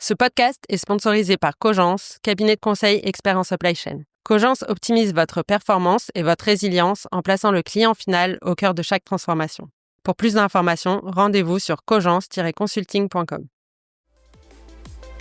Ce podcast est sponsorisé par Cogence, cabinet de conseil expert en supply chain. Cogence optimise votre performance et votre résilience en plaçant le client final au cœur de chaque transformation. Pour plus d'informations, rendez-vous sur cogence-consulting.com.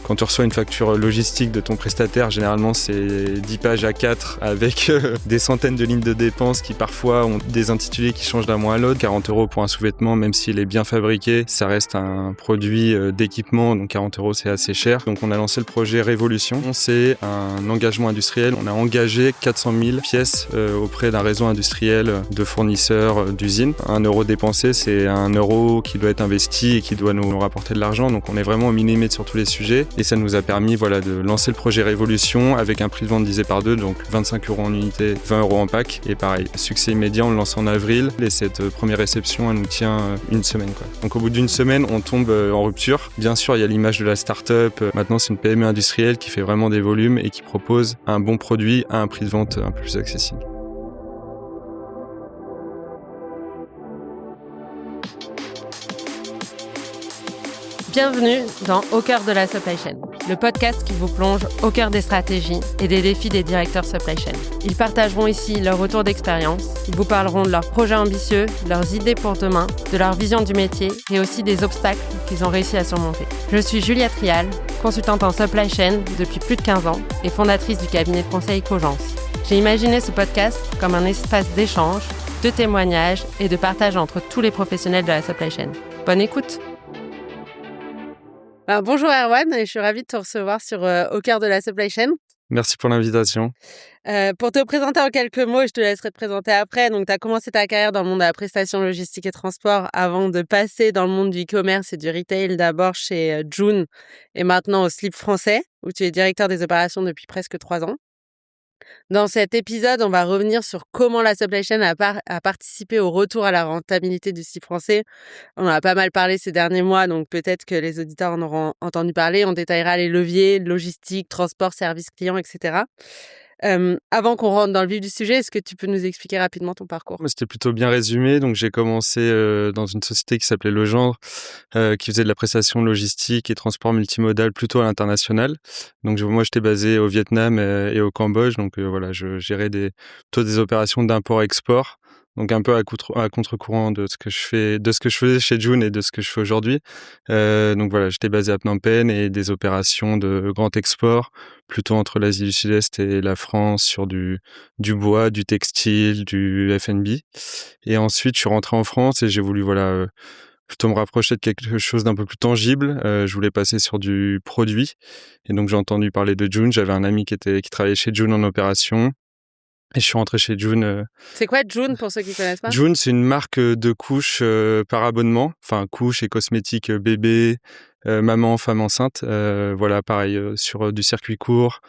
Quand tu reçois une facture logistique de ton prestataire, généralement c'est 10 pages A4 avec des centaines de lignes de dépenses qui parfois ont des intitulés qui changent d'un mois à l'autre. 40 € pour un sous-vêtement, même s'il est bien fabriqué, ça reste un produit d'équipement, donc 40 € c'est assez cher. Donc on a lancé le projet Révolution. C'est un engagement industriel. On a engagé 400 000 pièces auprès d'un réseau industriel de fournisseurs d'usines. 1 € dépensé, c'est 1 € qui doit être investi et qui doit nous rapporter de l'argent. Donc on est vraiment au millimètre sur tous les sujets. Et ça nous a permis de lancer le projet Révolution avec un prix de vente divisé par 2, donc 25 € en unité, 20 € en pack. Et pareil, succès immédiat, on le lance en avril. Et cette première réception, elle nous tient une semaine. Donc au bout d'une semaine, on tombe en rupture. Bien sûr, il y a l'image de la start-up. Maintenant, c'est une PME industrielle qui fait vraiment des volumes et qui propose un bon produit à un prix de vente un peu plus accessible. Bienvenue dans Au cœur de la supply chain, le podcast qui vous plonge au cœur des stratégies et des défis des directeurs supply chain. Ils partageront ici leur retour d'expérience, ils vous parleront de leurs projets ambitieux, leurs idées pour demain, de leur vision du métier et aussi des obstacles qu'ils ont réussi à surmonter. Je suis Julia Trial, consultante en supply chain depuis plus de 15 ans et fondatrice du cabinet de conseil Cogence. J'ai imaginé ce podcast comme un espace d'échange, de témoignages et de partage entre tous les professionnels de la supply chain. Bonne écoute! Bonjour Erwan, et je suis ravie de te recevoir sur Au cœur de la supply chain. Merci pour l'invitation. Pour te présenter en quelques mots, je te laisserai te présenter après. Donc, tu as commencé ta carrière dans le monde de la prestation logistique et transport avant de passer dans le monde du e-commerce et du retail, d'abord chez June et maintenant au Slip Français, où tu es directeur des opérations depuis presque 3 ans. Dans cet épisode, on va revenir sur comment la supply chain a participé au retour à la rentabilité du Slip Français. On en a pas mal parlé ces derniers mois, donc peut-être que les auditeurs en auront entendu parler. On détaillera les leviers, logistique, transport, service client, etc. Avant qu'on rentre dans le vif du sujet, est-ce que tu peux nous expliquer rapidement ton parcours ? C'était plutôt bien résumé. Donc j'ai commencé dans une société qui s'appelait Legendre, qui faisait de la prestation logistique et transport multimodal plutôt à l'international. Donc moi j'étais basé au Vietnam et au Cambodge. Donc je gérais plutôt des opérations d'import-export. Donc un peu à contre-courant de ce que je faisais chez June et de ce que je fais aujourd'hui. J'étais basé à Phnom Penh et des opérations de grand export, plutôt entre l'Asie du Sud-Est et la France, sur du bois, du textile, du F&B. Et ensuite, je suis rentré en France et j'ai voulu plutôt me rapprocher de quelque chose d'un peu plus tangible. Je voulais passer sur du produit. Et donc j'ai entendu parler de June. J'avais un ami qui travaillait chez June en opération. Et je suis rentré chez June. C'est quoi June pour ceux qui connaissent pas ? June, c'est une marque de couches par abonnement, enfin couches et cosmétiques bébé, maman, femme enceinte. Pareil sur du circuit court,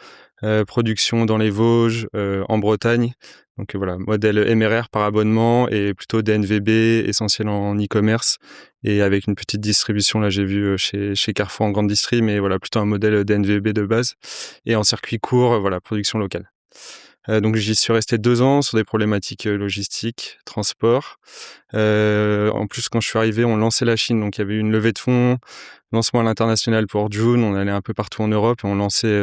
production dans les Vosges, en Bretagne. Donc modèle MRR par abonnement et plutôt DNVB, essentiel en e-commerce et avec une petite distribution. Là, j'ai vu chez Carrefour en grande distri, mais plutôt un modèle DNVB de base et en circuit court, production locale. Donc j'y suis resté 2 ans sur des problématiques logistiques, transport. En plus, quand je suis arrivé, on lançait la Chine, donc il y avait eu une levée de fonds, lancement à l'international pour June. On allait un peu partout en Europe et on lançait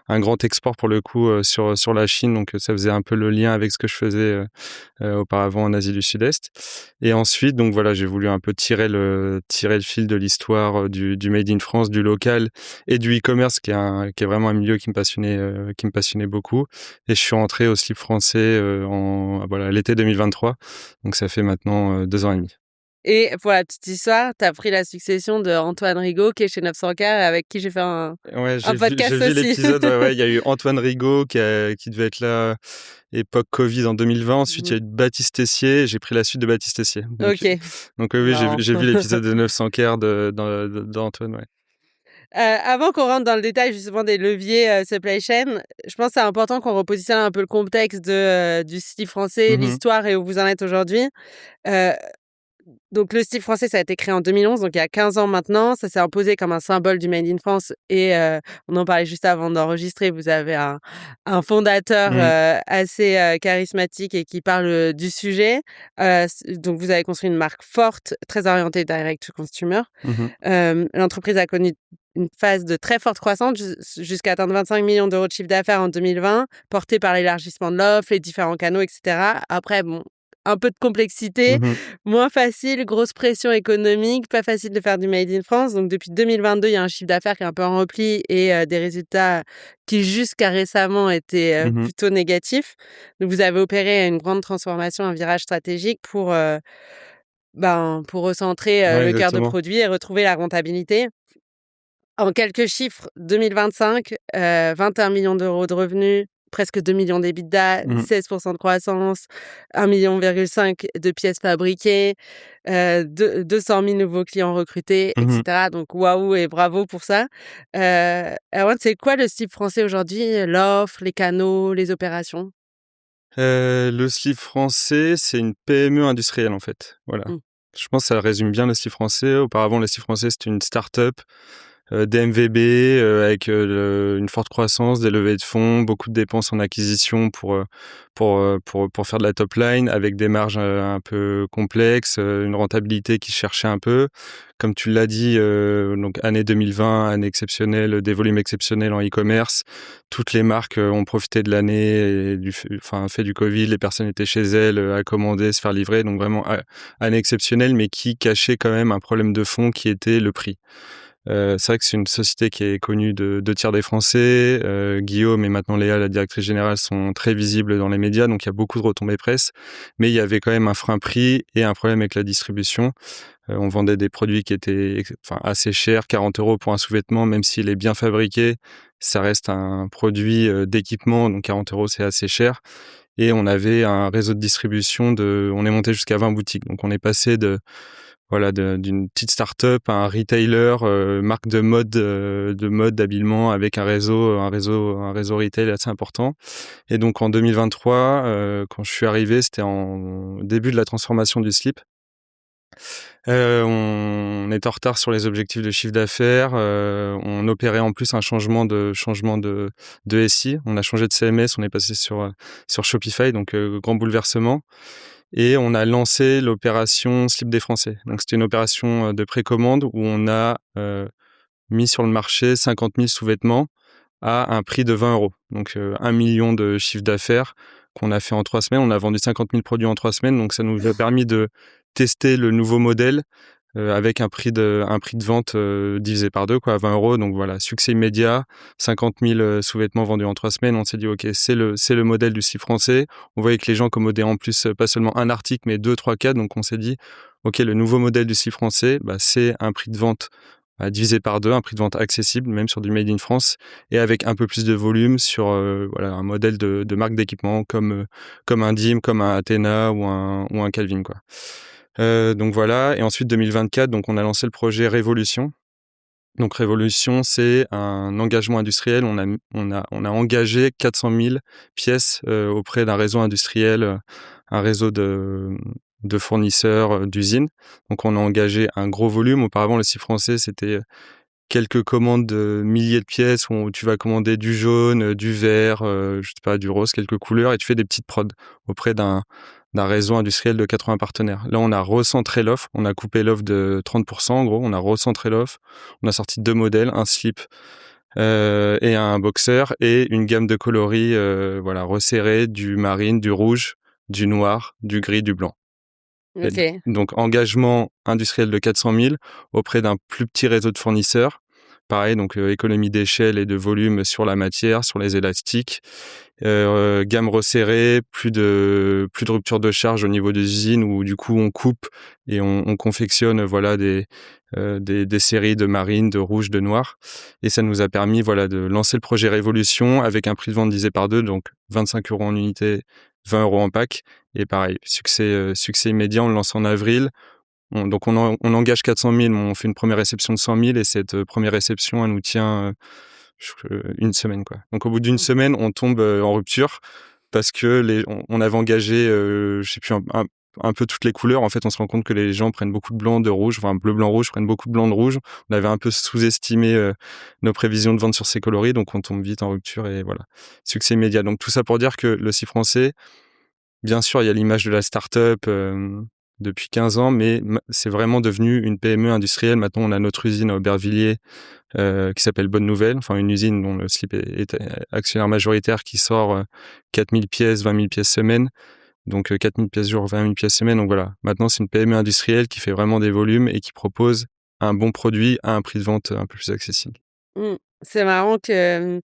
un grand export pour le coup sur la Chine. Donc ça faisait un peu le lien avec ce que je faisais auparavant en Asie du Sud-Est. Et ensuite, j'ai voulu un peu tirer le fil de l'histoire du Made in France, du local et du e-commerce, qui est vraiment un milieu qui me passionnait beaucoup. Et je suis rentré au Slip Français l'été 2023. Donc ça fait maintenant 2 ans et demi. Et pour la petite histoire, tu as pris la succession de Antoine Rigaud, qui est chez 900K, avec qui j'ai fait un podcast aussi. J'ai vu l'épisode. Il y a eu Antoine Rigaud qui devait être là époque Covid en 2020. Ensuite, il y a eu Baptiste Tessier. J'ai pris la suite de Baptiste Tessier. Donc oui, j'ai vu l'épisode de 900K d'Antoine. Ouais. Avant qu'on rentre dans le détail justement des leviers supply chain, je pense que c'est important qu'on repositionne un peu le contexte du Slip Français, l'histoire et où vous en êtes aujourd'hui. Donc le style français, ça a été créé en 2011, donc il y a 15 ans maintenant. Ça s'est imposé comme un symbole du Made in France et on en parlait juste avant d'enregistrer. Vous avez un fondateur, Mmh. assez, charismatique et qui parle, du sujet. Donc vous avez construit une marque forte, très orientée direct to consumer. Mmh mh. L'entreprise a connu une phase de très forte croissance jusqu'à atteindre 25 millions d'euros de chiffre d'affaires en 2020, porté par l'élargissement de l'offre, les différents canaux et cetera. Après bon, un peu de complexité, Mmh. moins facile, grosse pression économique, pas facile de faire du made in France. Donc depuis 2022, il y a un chiffre d'affaires qui est un peu en repli et des résultats qui jusqu'à récemment étaient, Mmh. plutôt négatifs. Donc vous avez opéré une grande transformation, un virage stratégique pour recentrer, Ouais, le cœur de exactement. produit et retrouver la rentabilité. En quelques chiffres, 2025, 21 millions d'euros de revenus, presque 2 millions d'EBITDA, Mmh. 16% de croissance, 1,5 million de pièces fabriquées, 200 000 nouveaux clients recrutés et Mmh. cetera. Donc waouh et bravo pour ça. Erwan, c'est quoi le style français aujourd'hui? L'offre, les canaux, les opérations? Le slip français, c'est une PME industrielle, en fait. Voilà. Mmh. Je pense que ça résume bien le slip français. Auparavant, le slip français, c'était une start-up, des MVB, avec, une forte croissance, des levées de fonds, beaucoup de dépenses en acquisition pour faire de la top line, avec des marges, un peu complexes, une rentabilité qui se cherchait un peu. Comme tu l'as dit, donc année 2020, année exceptionnelle, des volumes exceptionnels en e-commerce. Toutes les marques, ont profité de l'année et fait du Covid. Les personnes étaient chez elles, à commander, se faire livrer. Donc vraiment, année exceptionnelle, mais qui cachait quand même un problème de fond qui était le prix. C'est vrai que c'est une société qui est connue de 2 tiers des Français. Guillaume et maintenant Léa, la directrice générale, sont très visibles dans les médias, donc il y a beaucoup de retombées presse. Mais il y avait quand même un frein prix et un problème avec la distribution. On vendait des produits qui étaient assez chers, 40 € pour un sous-vêtement, même s'il est bien fabriqué, ça reste un produit, d'équipement, donc 40 € c'est assez cher. Et on avait un réseau de distribution on est monté jusqu'à 20 boutiques. Donc on est passé d'une petite start-up à un retailer, marque de mode, d'habillement avec un réseau retail assez important. Et donc en 2023, quand je suis arrivé, c'était en début de la transformation du slip. On est en retard sur les objectifs de chiffre d'affaires, on opérait en plus un changement de SI. On a changé de CMS, on est passé sur Shopify, donc grand bouleversement. Et on a lancé l'opération Slip des Français. Donc c'était une opération, de précommande où on a, mis sur le marché 50 000 sous-vêtements à un prix de 20 €. Donc 1 million de chiffre d'affaires qu'on a fait en 3 semaines. On a vendu 50 000 produits en 3 semaines, donc ça nous a permis de tester le nouveau modèle, avec un prix de vente, divisé par 2 quoi, à 20 €. Donc voilà, succès immédiat, 50 000, sous-vêtements vendus en 3 semaines. On s'est dit: «OK, c'est le modèle du slip français». On voyait que les gens commandaient en plus, pas seulement un article, mais 2, 3, 4. Donc on s'est dit: «OK, le nouveau modèle du slip français, bah, c'est un prix de vente, divisé par 2, un prix de vente accessible, même sur du made in France et avec un peu plus de volume sur, un modèle de marque d'équipement comme un Dim, comme un Athena ou un Calvin, quoi». Donc voilà. Et ensuite 2024, donc on a lancé le projet Révolution. Donc Révolution, c'est un engagement industriel. On a engagé 400 000 pièces, auprès d'un réseau industriel, un réseau de fournisseurs, d'usines. Donc on a engagé un gros volume. Auparavant, le site français, c'était quelques commandes de milliers de pièces où tu vas commander du jaune, du vert, je sais pas, du rose, quelques couleurs, et tu fais des petites prods auprès d'un réseau industriel de 80 partenaires. Là, on a recentré l'offre, on a coupé l'offre de 30%, en gros, on a recentré l'offre. On a sorti 2 modèles, un slip, et un boxer, et une gamme de coloris, resserrée, du marine, du rouge, du noir, du gris, du blanc. Et OK. donc engagement industriel de 400 000 auprès d'un plus petit réseau de fournisseurs. Pareil, donc économie d'échelle et de volume sur la matière, sur les élastiques. Gamme resserrée, plus de rupture de charge au niveau des usines où du coup on coupe et on confectionne, des séries de marine, de rouge, de noir. Et ça nous a permis, de lancer le projet Révolution avec un prix de vente divisé par 2, donc 25 € en unité, 20 € en pack. Et pareil, succès immédiat, on le lance en avril. On engage 400 000, mais on fait une première réception de 100 000, et cette, première réception, elle nous tient, une semaine, quoi. Donc au bout d'une semaine, on tombe, en rupture parce que on avait engagé, je sais plus, un peu toutes les couleurs. En fait, on se rend compte que les gens prennent beaucoup de blanc, de rouge, enfin bleu, blanc, rouge, prennent beaucoup de blanc, de rouge. On avait un peu sous-estimé nos prévisions de vente sur ces coloris, donc on tombe vite en rupture et voilà, succès immédiat. Donc tout ça pour dire que le site français, bien sûr, il y a l'image de la start-up depuis 15 ans, mais c'est vraiment devenu une PME industrielle. Maintenant, on a notre usine à Aubervilliers qui s'appelle Bonne Nouvelle, enfin une usine dont le slip est actionnaire majoritaire qui sort 4000 pièces, 20 000 pièces semaine. Donc 4000 pièces jour, 20 000 pièces semaine. Donc voilà, maintenant c'est une PME industrielle qui fait vraiment des volumes et qui propose un bon produit à un prix de vente un peu plus accessible. Mmh. C'est marrant que,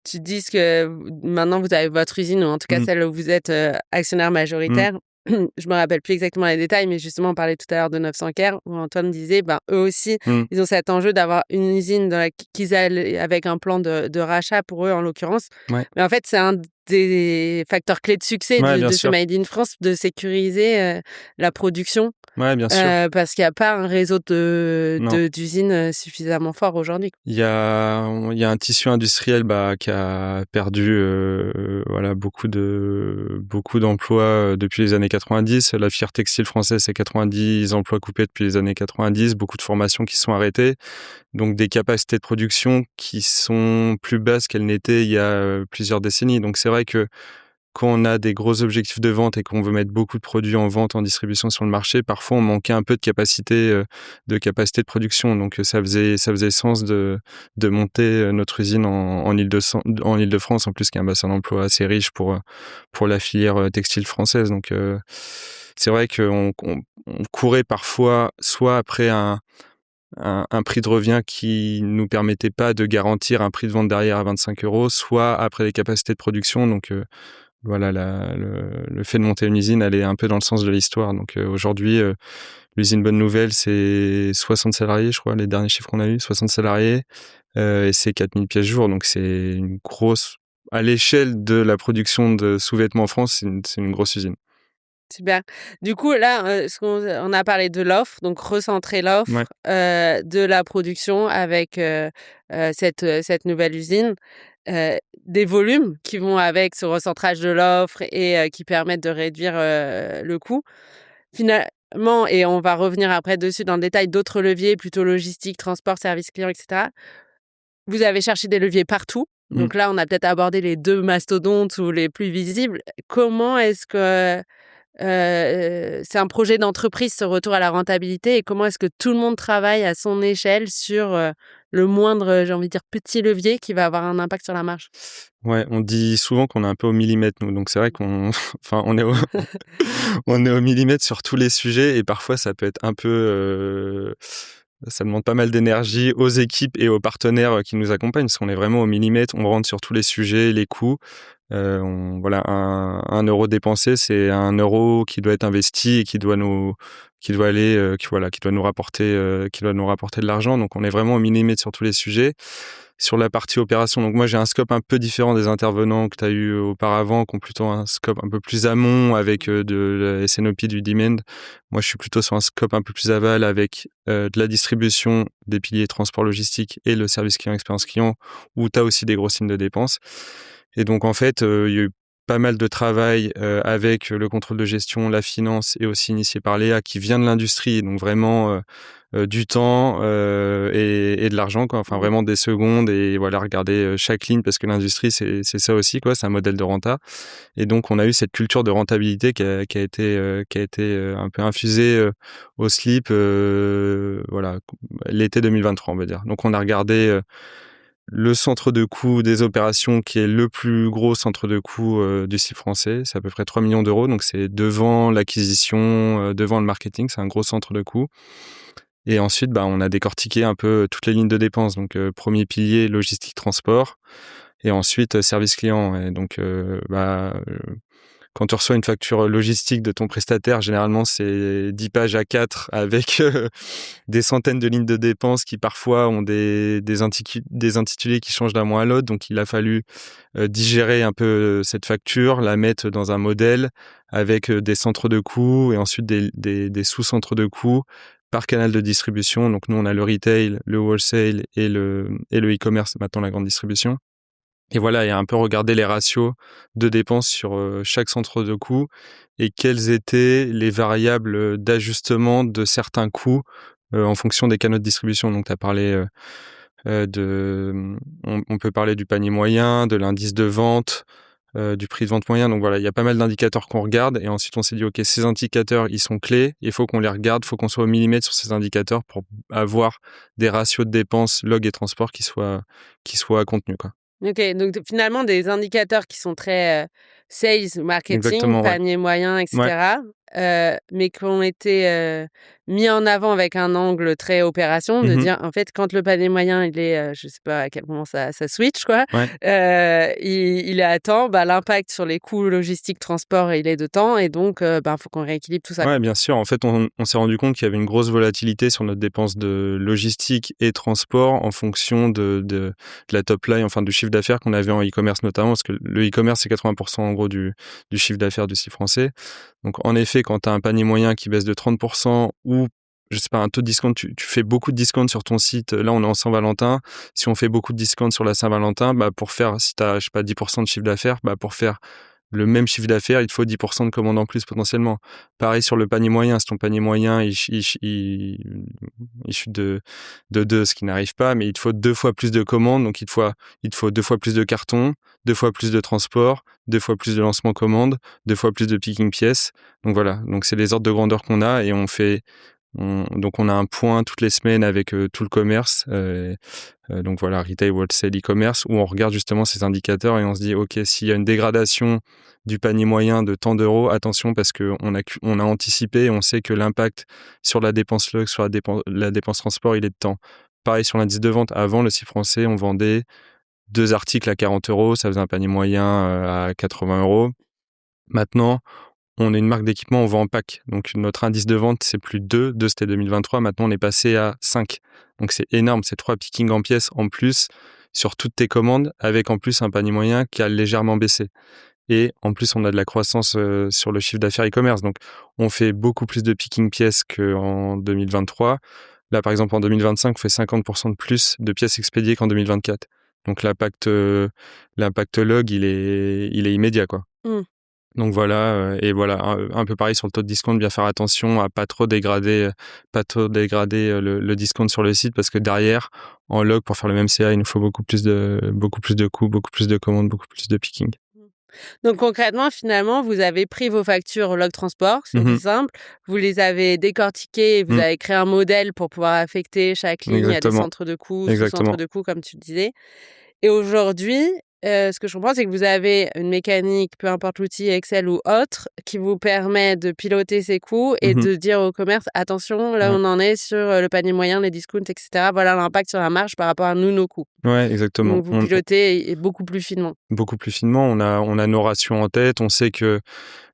tu dises que maintenant vous avez votre usine ou en tout cas Mmh. celle où vous êtes, actionnaire Mmh. majoritaire. Je me rappelle plus exactement les détails, mais justement on parlait tout à l'heure de 900 Care où Antoine disait, ben, eux aussi, Mmh. ils ont cet enjeu d'avoir une usine dans la qu'ils allaient avec un plan de rachat pour eux en l'occurrence. Ouais. Mais en fait, c'est un des facteurs clés de succès Ouais, bien de ce sûr. Made in France, de sécuriser, la production, Ouais, bien sûr. parce qu'il y a pas un réseau Non. d'usines, suffisamment fort aujourd'hui. Il y a un tissu industriel, qui a perdu, voilà, beaucoup d'emplois, depuis les années 90. La filière textile française, c'est 90 emplois coupés depuis les années 90, beaucoup de formations qui sont arrêtées. Donc des capacités de production qui sont plus basses qu'elles n'étaient il y a, plusieurs décennies. Donc c'est vrai que quand on a des gros objectifs de vente et qu'on veut mettre beaucoup de produits en vente, en distribution sur le marché, parfois on manquait un peu de capacité de production. Donc ça faisait sens de monter notre usine en Île-de-France, en plus qui est un bassin d'emploi assez riche pour la filière textile française. Donc c'est vrai qu'on courait parfois soit après un prix de revient qui nous permettait pas de garantir un prix de vente derrière à 25 €, soit après les capacités de production. Donc voilà, le fait de monter une usine, elle est un peu dans le sens de l'histoire. Donc aujourd'hui, l'usine Bonne Nouvelle, c'est 60 salariés, je crois, les derniers chiffres qu'on a eus, 60 salariés, et c'est 4000 pièces jour. Donc c'est une grosse... À l'échelle de la production de sous-vêtements en France, c'est une grosse usine. Super. Du coup, là, on a parlé de l'offre, donc recentrer Ouais. l'offre, de la production avec, cette nouvelle usine, des volumes qui vont avec ce recentrage de l'offre et qui permettent de réduire, le coût. Finalement et on va revenir après dessus dans le détail, d'autres leviers plutôt logistique, transport, service client et cetera. Vous avez cherché des leviers partout. Mmh. Donc là, on a peut-être abordé les 2 mastodontes ou les plus visibles. Comment est-ce que c'est un projet d'entreprise, ce retour à la rentabilité et comment est-ce que tout le monde travaille à son échelle sur, le moindre, j'ai envie de dire petit levier qui va avoir un impact sur la marge? Ouais, on dit souvent qu'on est un peu au millimètre, nous. Donc c'est vrai qu'on enfin, on est au millimètre sur tous les sujets et parfois ça peut être un peu, ça demande pas mal d'énergie aux équipes et aux partenaires qui nous accompagnent, parce qu'on est vraiment au millimètre. On rentre sur tous les sujets, les coûts. Voilà, un euro dépensé, c'est un euro qui doit être investi et qui doit aller, qui doit nous rapporter de l'argent. Donc on est vraiment au millimètre sur tous les sujets. Sur la partie opération, donc moi j'ai un scope un peu différent des intervenants que tu as eu auparavant, qui ont plutôt un scope un peu plus amont avec de la SNOP, du demand. Moi je suis plutôt sur un scope un peu plus aval avec de la distribution, des piliers transport logistique et le service client, expérience client, où tu as aussi des grosses lignes de dépenses. Et donc en fait, il y a eu pas mal de travail avec le contrôle de gestion, la finance et aussi initié par Léa qui vient de l'industrie, donc vraiment du temps et de l'argent, quoi. Enfin Mmh. vraiment des secondes et voilà, regarder chaque ligne, parce que l'industrie c'est ça aussi, quoi, c'est un modèle de renta. Et donc on a eu cette culture de rentabilité qui a été un peu infusée au slip, voilà, l'été 2023, on va dire. Donc on a regardé le centre de coût des opérations, qui est le plus gros centre de coût du slip français. C'est à peu près 3 millions d'euros. Donc c'est devant l'acquisition, devant le marketing, c'est un gros centre de coût. Et ensuite, on a décortiqué un peu toutes les lignes de dépenses. Donc premier pilier, logistique, transport. Et ensuite, service client. Et donc quand tu reçois une facture logistique de ton prestataire, généralement c'est 10 pages A4 avec des centaines de lignes de dépenses qui parfois ont des intitulés qui changent d'un mois à l'autre. Donc il a fallu digérer un peu cette facture, la mettre dans un modèle avec des centres de coûts et ensuite des sous-centres de coûts par canal de distribution. Donc nous on a le retail, le wholesale et le e-commerce, maintenant la grande distribution. Et voilà, et un peu regarder les ratios de dépenses sur chaque centre de coût et quelles étaient les variables d'ajustement de certains coûts en fonction des canaux de distribution. Donc, tu as parlé on peut parler du panier moyen, de l'indice de vente, du prix de vente moyen. Donc voilà, il y a pas mal d'indicateurs qu'on regarde et ensuite on s'est dit, OK, ces indicateurs, ils sont clés, il faut qu'on les regarde, il faut qu'on soit au millimètre sur ces indicateurs pour avoir des ratios de dépenses, log et transport qui soient contenus, quoi. OK, donc finalement des indicateurs qui sont très, sales, marketing, Exactement, ouais. panier moyen et Ouais. cetera, mais qui ont été, mis en avant avec un angle très opération, de Mmh. dire, en fait, quand le panier moyen, il est, je sais pas à quel moment ça switch quoi, Ouais. il est à temps, bah, l'impact sur les coûts logistiques, transport, il est de temps et donc faut qu'on rééquilibre tout ça, Ouais, quoi. bien sûr. En fait, on s'est rendu compte qu'il y avait une grosse volatilité sur notre dépense de logistique et transport en fonction de la top line, enfin du chiffre d'affaires qu'on avait en e-commerce notamment, parce que le e-commerce, c'est 80% en gros du chiffre d'affaires du site français. Donc en effet, quand tu as un panier moyen qui baisse de 30% ou je sais pas, un taux de discount, tu fais beaucoup de discount sur ton site. Là, on est en Saint-Valentin. Si on fait beaucoup de discount sur la Saint-Valentin, si tu as, je sais pas, 10% de chiffre d'affaires, pour faire le même chiffre d'affaires, il te faut 10% de commandes en plus potentiellement. Pareil sur le panier moyen. Si ton panier moyen, il chute de 2, ce qui n'arrive pas, mais il te faut 2 fois plus de commandes. Donc, il te faut 2 fois plus de cartons, 2 fois plus de transport, 2 fois plus de lancement commande, 2 fois plus de picking pièces. Donc voilà. Donc, c'est les ordres de grandeur qu'on a et donc on a un point toutes les semaines avec tout le commerce. Donc voilà, retail, wholesale, e-commerce, où on regarde justement ces indicateurs et on se dit, OK, s'il y a une dégradation du panier moyen de tant d'euros, attention parce qu'on a anticipé et on sait que l'impact sur la dépense log, sur la dépense transport, il est de temps. Pareil sur l'indice de vente. Avant, le site français, on vendait 2 articles à 40 euros, ça faisait un panier moyen à 80 euros. Maintenant, on est une marque d'équipement, on vend en pack. Donc notre indice de vente, c'est plus 2. 2, c'était 2023. Maintenant, on est passé à 5. Donc c'est énorme. C'est 3 pickings en pièces en plus sur toutes tes commandes, avec en plus un panier moyen qui a légèrement baissé. Et en plus, on a de la croissance sur le chiffre d'affaires e-commerce. Donc on fait beaucoup plus de picking pièces qu'en 2023. Là, par exemple, en 2025, on fait 50% de plus de pièces expédiées qu'en 2024. Donc l'impact log, il est immédiat, quoi. Mmh. Donc voilà, et voilà, un peu pareil sur le taux de discount, bien faire attention à pas trop dégrader le discount sur le site parce que derrière, en log, pour faire le même CA, il nous faut beaucoup plus de coûts, beaucoup plus de commandes, beaucoup plus de picking. Donc concrètement, finalement, vous avez pris vos factures log transport, si on fait Mmh. simple, vous les avez décortiquées et vous Mmh. avez créé un modèle pour pouvoir affecter chaque ligne à des Exactement, centres de coûts, sous-centres exactement. de coûts, comme tu le disais. Et aujourd'hui, ce que je comprends, c'est que vous avez une mécanique, peu importe l'outil Excel ou autre, qui vous permet de piloter ces coûts et Mmh. de dire au commerce: «Attention, là, Ouais. on en est sur, le panier moyen, les discounts et cetera. Voilà l'impact sur la marge par rapport à nous, nos coûts». Ouais, exactement. Donc vous pilotez et beaucoup plus finement. Beaucoup plus finement, on a nos ratios en tête, on sait que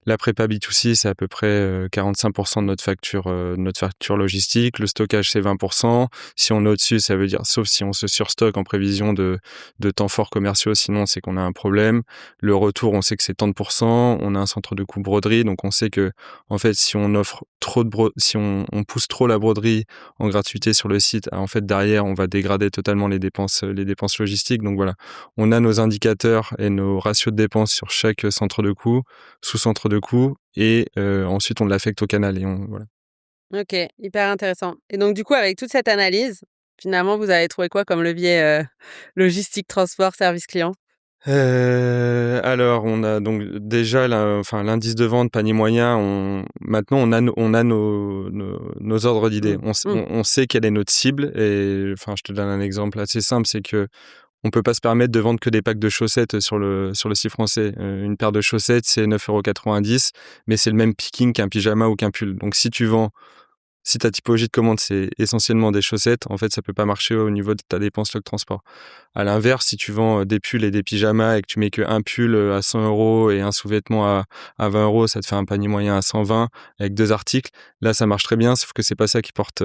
la prépa B2C, c'est à peu près 45% de notre facture logistique. Le stockage, c'est 20%. Si on est au-dessus, ça veut dire, sauf si on se surstocke en prévision de temps forts commerciaux, sinon c'est qu'on a un problème. Le retour, on sait que c'est tant de pourcents. On a un centre de coût broderie, donc on sait que, en fait, si on offre trop si on pousse trop la broderie en gratuité sur le site, en fait, derrière, on va dégrader totalement les dépenses logistiques. Donc voilà, on a nos indicateurs et nos ratios de dépenses sur chaque centre de coût, sous-centre de coût et ensuite on l'affecte au canal et voilà. OK, hyper intéressant. Et donc du coup, avec toute cette analyse, finalement, vous avez trouvé quoi comme levier, logistique, transport, service client? Alors on a donc déjà l'indice de vente, panier moyen, maintenant on a nos ordres d'idées. Mmh. On s Mmh. on sait quelle est notre cible et enfin je te donne un exemple assez simple, c'est que on peut pas se permettre de vendre que des packs de chaussettes sur le site français. Une paire de chaussettes, c'est 9,90 €, mais c'est le même picking qu'un pyjama ou qu'un pull. Donc si ta typologie de commande, c'est essentiellement des chaussettes, en fait, ça peut pas marcher au niveau de ta dépense log transport. À l'inverse, si tu vends des pulls et des pyjamas et que tu mets qu'un pull à 100 € et un sous-vêtement à 20 €, ça te fait un panier moyen à 120 avec 2 articles. Là, ça marche très bien, sauf que c'est pas ça qui porte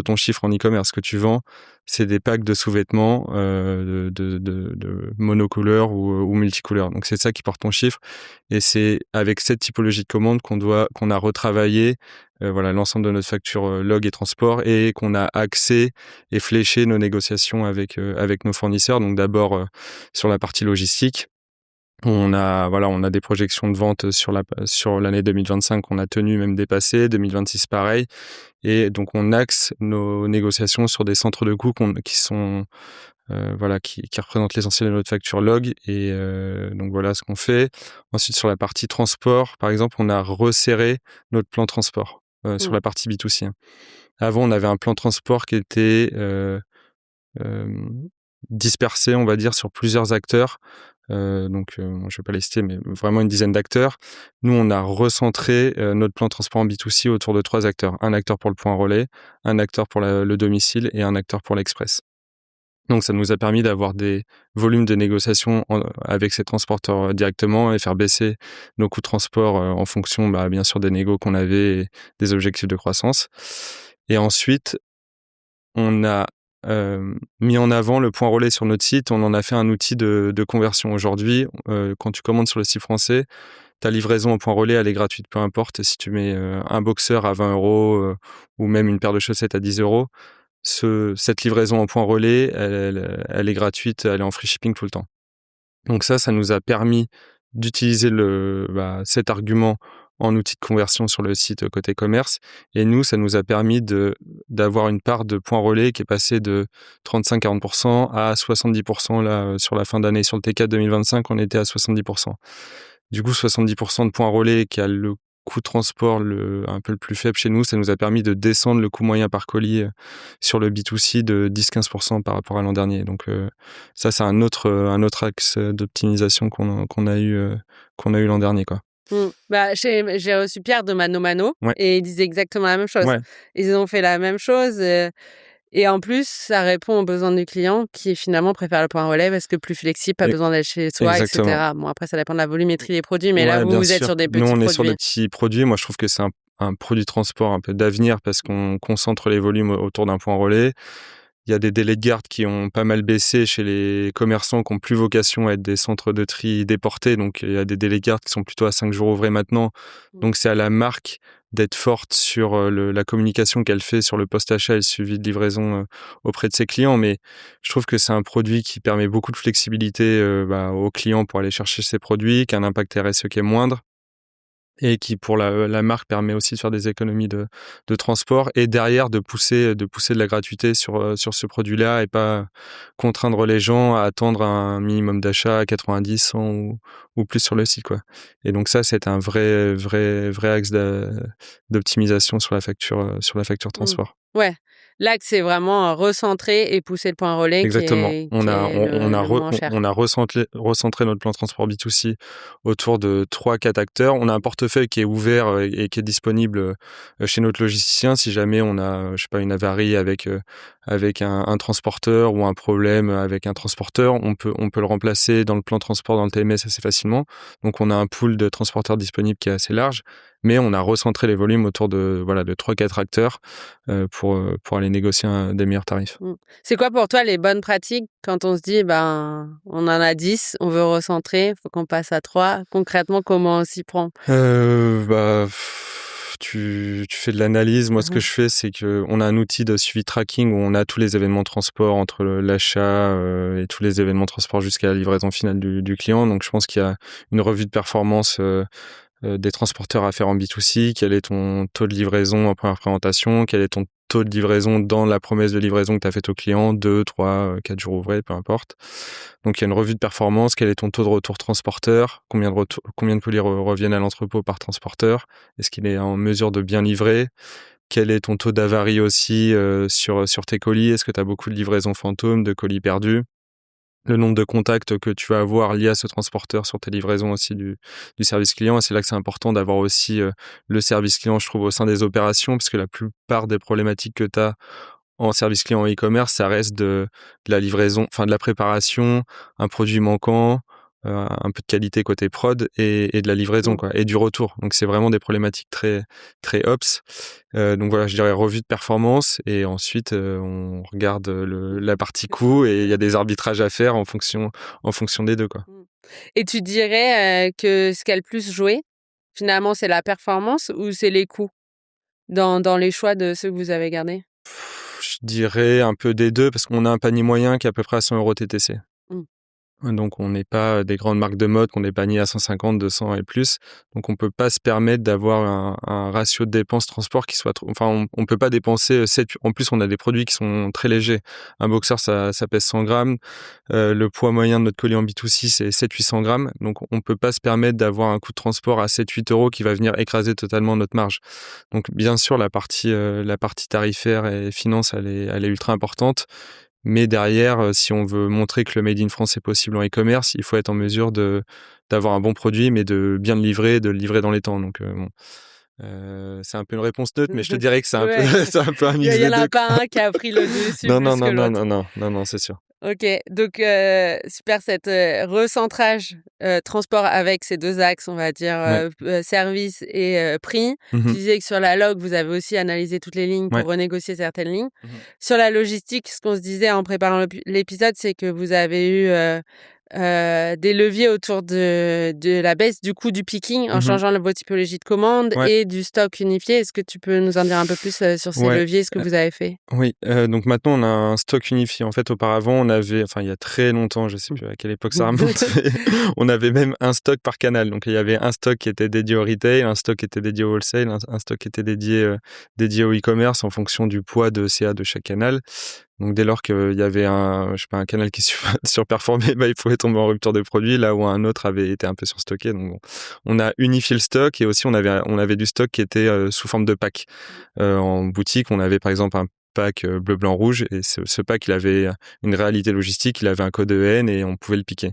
ton chiffre en e-commerce. Ce que tu vends, c'est des packs de sous-vêtements de monocouleur ou multicouleur. Donc c'est ça qui porte ton chiffre. Et c'est avec cette typologie de commande qu'on a retravaillé voilà l'ensemble de notre facture log et transport et qu'on a axé et fléché nos négociations avec nos fournisseurs. Donc d'abord sur la partie logistique. On a des projections de vente sur l'année 2025 qu'on a tenu, même dépassé, 2026 pareil. Et donc on axe nos négociations sur des centres de coûts qui sont qui représentent l'essentiel de notre facture log. Et donc voilà ce qu'on fait. Ensuite sur la partie transport, par exemple, on a resserré notre plan transport sur la partie B2C. Avant, on avait un plan transport qui était dispersé, on va dire, sur plusieurs acteurs. Je ne vais pas les citer, mais vraiment une dizaine d'acteurs. Nous, on a recentré notre plan de transport en B2C autour de 3 acteurs. Un acteur pour le point relais, un acteur pour le domicile et un acteur pour l'express. Donc, ça nous a permis d'avoir des volumes de négociation avec ces transporteurs directement et faire baisser nos coûts de transport en fonction, bien sûr, des négos qu'on avait et des objectifs de croissance. Et ensuite, on a mis en avant le point relais sur notre site. On en a fait un outil de conversion. Aujourd'hui, quand tu commandes sur le site français, ta livraison au point relais, elle est gratuite. Peu importe si tu mets un boxeur à 20 € ou même une paire de chaussettes à 10 €. Cette livraison au point relais, elle est gratuite. Elle est en free shipping tout le temps. Donc ça nous a permis d'utiliser cet argument en outil de conversion sur le site côté commerce. Et nous, ça nous a permis d'avoir une part de points relais qui est passée de 35-40% à 70% là, sur la fin d'année. Sur le T4 2025, on était à 70%. Du coup, 70% de points relais qui a le coût de transport un peu le plus faible chez nous, ça nous a permis de descendre le coût moyen par colis sur le B2C de 10-15% par rapport à l'an dernier. Donc ça, c'est un autre axe d'optimisation qu'on a eu l'an dernier, quoi. J'ai reçu Pierre de Mano Mano et ils disaient exactement la même chose. Ouais. Ils ont fait la même chose et en plus, ça répond aux besoins du client qui finalement préfère le point relais parce que plus flexible, pas besoin d'être chez soi, Exactement. etc. Bon, après, ça dépend de la volumétrie des produits, mais là, vous êtes sur des petits produits. Nous, on est sur des produits. petits produits. Moi, je trouve que c'est un produit de transport un peu d'avenir parce qu'on concentre les volumes autour d'un point relais. Il y a des délais de garde qui ont pas mal baissé chez les commerçants qui n'ont plus vocation à être des centres de tri déportés. Donc, il y a des délais de garde qui sont plutôt à 5 jours ouvrés maintenant. Donc, c'est à la marque d'être forte sur la communication qu'elle fait sur le post-achat et le suivi de livraison auprès de ses clients. Mais je trouve que c'est un produit qui permet beaucoup de flexibilité aux clients pour aller chercher ses produits, qui a un impact RSE qui est moindre et qui, pour la marque, permet aussi de faire des économies de transport et derrière de pousser de la gratuité sur ce produit-là et pas contraindre les gens à attendre un minimum d'achat à 90, 100 ou plus sur le site, quoi. Et donc ça, c'est un vrai axe d'optimisation sur la facture transport. Ouais. L'axe, c'est vraiment recentrer et pousser le point relais Exactement. qui est le moins cher. On a recentré notre plan transport B2C autour de 3-4 acteurs. On a un portefeuille qui est ouvert et qui est disponible chez notre logisticien. Si jamais on a, une avarie avec un transporteur ou un problème avec un transporteur, on peut le remplacer dans le plan transport, dans le TMS assez facilement. Donc, on a un pool de transporteurs disponibles qui est assez large. Mais on a recentré les volumes autour de 3-4 acteurs pour aller négocier des meilleurs tarifs. C'est quoi pour toi les bonnes pratiques quand on se dit on en a 10, on veut recentrer, il faut qu'on passe à 3. Concrètement, comment on s'y prend? Tu fais de l'analyse. Moi, ce que je fais, c'est qu'on a un outil de suivi tracking où on a tous les événements de transport entre l'achat et tous les événements de transport jusqu'à la livraison finale du client. Donc, je pense qu'il y a une revue de performance des transporteurs à faire en B2C, quel est ton taux de livraison en première présentation, quel est ton taux de livraison dans la promesse de livraison que tu as faite au client, 2, 3, 4 jours ouvrés, peu importe. Donc, il y a une revue de performance, quel est ton taux de retour transporteur, combien de colis reviennent à l'entrepôt par transporteur, est-ce qu'il est en mesure de bien livrer, quel est ton taux d'avarie aussi sur tes colis, est-ce que tu as beaucoup de livraisons fantômes, de colis perdus, le nombre de contacts que tu vas avoir liés à ce transporteur sur tes livraisons aussi du service client. Et c'est là que c'est important d'avoir aussi le service client, je trouve, au sein des opérations, parce que la plupart des problématiques que tu as en service client e-commerce, ça reste de la livraison, de la préparation, un produit manquant, un peu de qualité côté prod et de la livraison, quoi, et du retour. Donc c'est vraiment des problématiques très très ops. Donc voilà, je dirais revue de performance et ensuite on regarde la partie coût et il y a des arbitrages à faire en fonction des deux, quoi. Et tu dirais que ce qui a le plus joué, finalement, c'est la performance ou c'est les coûts dans les choix de ceux que vous avez gardés? Je dirais un peu des deux parce qu'on a un panier moyen qui est à peu près à 100 € TTC. Mmh. Donc on n'est pas des grandes marques de mode qui ont des paniers à 150, 200 et plus. Donc on peut pas se permettre d'avoir un ratio de dépenses transport qui soit trop... Enfin, on peut pas dépenser 7... En plus, on a des produits qui sont très légers. Un boxer, ça pèse 100 grammes. Le poids moyen de notre colis en B2C, c'est 700-800 grammes. Donc on peut pas se permettre d'avoir un coût de transport à 7-8 € qui va venir écraser totalement notre marge. Donc bien sûr, la partie tarifaire et finance, elle est ultra importante. Mais derrière, si on veut montrer que le made in France est possible en e-commerce, il faut être en mesure d'avoir un bon produit, mais de bien de le livrer dans les temps. Donc bon, c'est un peu une réponse neutre, mais je te dirais que c'est un peu Ouais. c'est un peu un Il mix y des en a 2, pas quoi. un qui a pris le dessus Non, non, plus que non, non, l'autre. non, non, non, non, c'est sûr. OK, donc super cet recentrage, transport avec ces 2 axes, on va dire, Ouais. service et prix. Tu Mmh. disais que sur la log, vous avez aussi analysé toutes les lignes Ouais. pour renégocier certaines lignes. Mmh. Sur la logistique, ce qu'on se disait en préparant l'épisode, c'est que vous avez eu, des leviers autour de la baisse du coût du picking en Mmh. changeant vos typologies de commandes Ouais. et du stock unifié. Est-ce que tu peux nous en dire un peu plus, sur ces Ouais. leviers, ce que vous avez fait? Oui, donc maintenant on a un stock unifié. En fait, auparavant, on avait, enfin il y a très longtemps, je sais plus à quelle époque ça remonte, mais on avait même un stock par canal. Donc il y avait un stock qui était dédié au retail, un stock qui était dédié au wholesale, un stock qui était dédié au e-commerce en fonction du poids de CA de chaque canal. Donc dès lors qu'il y avait un canal qui surperformait, il pouvait tomber en rupture de produit, là où un autre avait été un peu surstocké. Donc bon, on a unifié le stock et aussi on avait du stock qui était sous forme de pack. En boutique, on avait par exemple un pack bleu, blanc, rouge et ce pack, il avait une réalité logistique, il avait un code EN et on pouvait le piquer.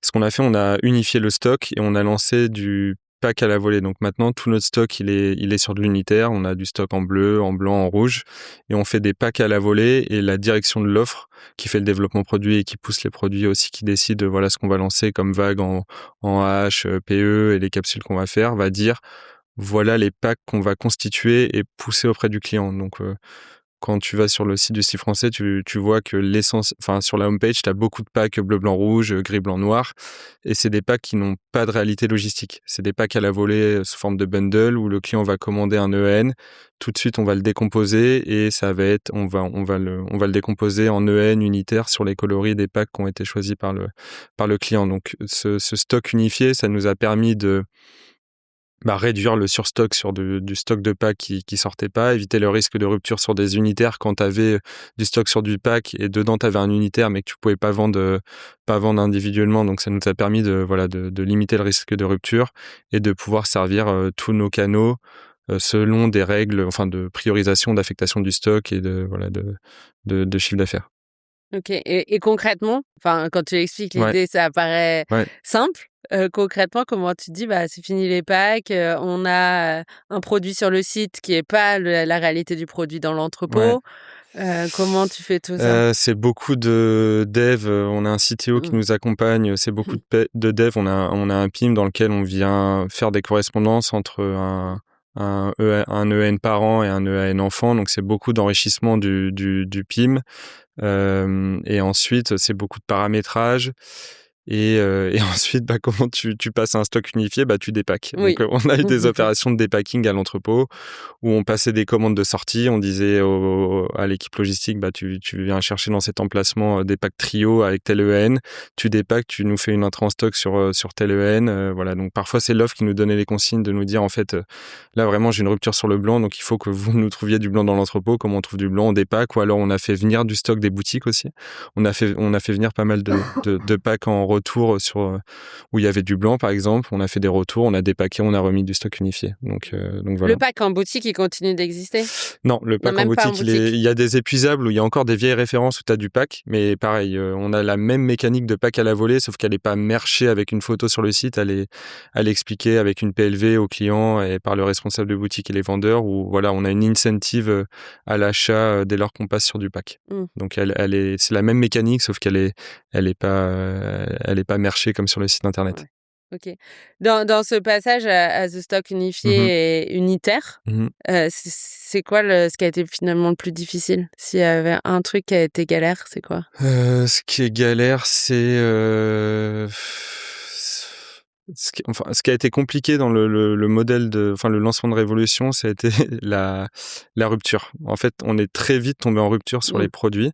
Ce qu'on a fait, on a unifié le stock et on a lancé du pack à la volée. Donc maintenant, tout notre stock, il est sur de l'unitaire. On a du stock en bleu, en blanc, en rouge et on fait des packs à la volée et la direction de l'offre qui fait le développement produit et qui pousse les produits aussi, qui décide voilà ce qu'on va lancer comme vague en H, PE et les capsules qu'on va faire, va dire voilà les packs qu'on va constituer et pousser auprès du client. Donc quand tu vas sur le site du site français, tu vois que sur la homepage, tu as beaucoup de packs bleu, blanc, rouge, gris, blanc, noir. Et c'est des packs qui n'ont pas de réalité logistique. C'est des packs à la volée sous forme de bundle où le client va commander un EN. Tout de suite, on va le décomposer et ça va être, on va le décomposer en EN unitaire sur les coloris des packs qui ont été choisis par le client. Donc, ce stock unifié, ça nous a permis de réduire le surstock sur du stock de pack qui sortait pas, éviter le risque de rupture sur des unitaires quand tu avais du stock sur du pack et dedans tu avais un unitaire mais que tu pouvais pas vendre individuellement. Donc ça nous a permis de limiter le risque de rupture et de pouvoir servir tous nos canaux selon des règles de priorisation, d'affectation du stock et de chiffre d'affaires. OK et concrètement, enfin, quand tu expliques Ouais, l'idée, ça paraît ouais. simple. Concrètement, comment tu te dis: «Bah, c'est fini les packs, on a, un produit sur le site qui est pas la réalité du produit dans Ouais. l'entrepôt». Comment tu fais tout ça? C'est beaucoup de dev, on a un CTO qui Mmh. nous accompagne, c'est beaucoup de dev. On a un PIM dans lequel on vient faire des correspondances entre un EN parent et un EN enfant, donc c'est beaucoup d'enrichissement du PIM. Et ensuite, c'est beaucoup de paramétrage et ensuite, comment tu passes à un stock unifié? Tu dépacks. Oui. Donc, on a eu des opérations de dépacking à l'entrepôt où on passait des commandes de sortie. On disait à l'équipe logistique, tu viens chercher dans cet emplacement des packs trio avec tel EN. Tu dépacks, tu nous fais une entrée en stock sur tel EN. Voilà. Donc, parfois, c'est l'offre qui nous donnait les consignes de nous dire, en fait, là, vraiment, j'ai une rupture sur le blanc, donc il faut que vous nous trouviez du blanc dans l'entrepôt. Comment on trouve du blanc? On dépack. Ou alors, on a fait venir du stock des boutiques aussi. On a fait venir pas mal de packs en retour où il y avait du blanc, par exemple. On a fait des retours, on a dépacké, on a remis du stock unifié. Donc voilà. Le pack en boutique, il continue d'exister? Non, le pack en même pas en boutique, boutique? il y a des épuisables où il y a encore des vieilles références où tu as du pack, mais pareil, on a la même mécanique de pack à la volée, sauf qu'elle n'est pas merchée avec une photo sur le site, elle est expliquée avec une PLV au client et par le responsable de boutique et les vendeurs, où voilà, on a une incentive à l'achat dès lors qu'on passe sur du pack. Mmh. Donc c'est la même mécanique, sauf qu'elle est pas elle est pas merchée comme sur le site internet. Ouais. OK. Dans ce passage à The Stock unifié Mmh mh. et unitaire, Mmh mh. c'est quoi ce qui a été finalement le plus difficile? S'il y avait un truc qui a été galère, c'est quoi? Ce qui est galère, c'est, ce qui a été compliqué dans le modèle le lancement de Révolution, ça a été la rupture. En fait, on est très vite tombé en rupture sur les Mmh. produits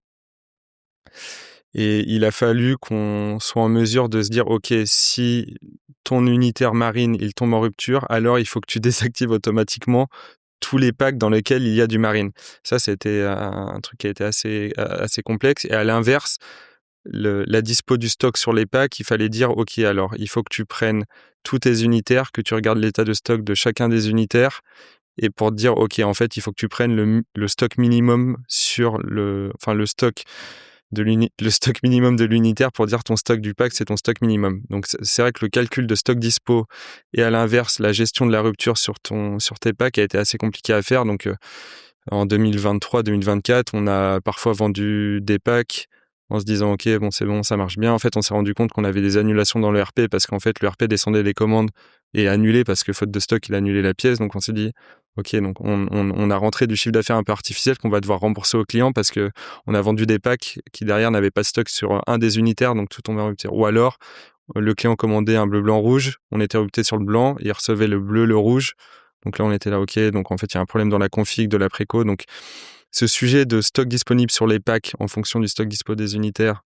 et il a fallu qu'on soit en mesure de se dire: «OK, si ton unitaire Marine, il tombe en rupture, alors il faut que tu désactives automatiquement tous les packs dans lesquels il y a du Marine». Ça, c'était un truc qui a été assez complexe et à l'inverse, la dispo du stock sur les packs, il fallait dire: «OK, alors il faut que tu prennes tous tes unitaires, que tu regardes l'état de stock de chacun des unitaires et pour te dire: OK, en fait, il faut que tu prennes le stock minimum sur le stock minimum de l'unitaire pour dire ton stock du pack, c'est ton stock minimum». Donc c'est vrai que le calcul de stock dispo et à l'inverse, la gestion de la rupture sur tes packs a été assez compliqué à faire. Donc en 2023-2024, on a parfois vendu des packs en se disant: «OK, bon, c'est bon, ça marche bien». En fait, on s'est rendu compte qu'on avait des annulations dans le RP parce qu'en fait, le RP descendait les commandes et annulait parce que faute de stock, il annulait la pièce. Donc on s'est dit: «OK, donc on a rentré du chiffre d'affaires un peu artificiel qu'on va devoir rembourser aux clients parce qu'on a vendu des packs qui derrière n'avaient pas de stock sur un des unitaires, donc tout tombait en rupture». Ou alors, le client commandait un bleu, blanc, rouge, on était rupté sur le blanc, il recevait le bleu, le rouge. Donc là, on était là, OK, donc en fait, il y a un problème dans la config de la préco. Donc ce sujet de stock disponible sur les packs en fonction du stock dispo des unitaires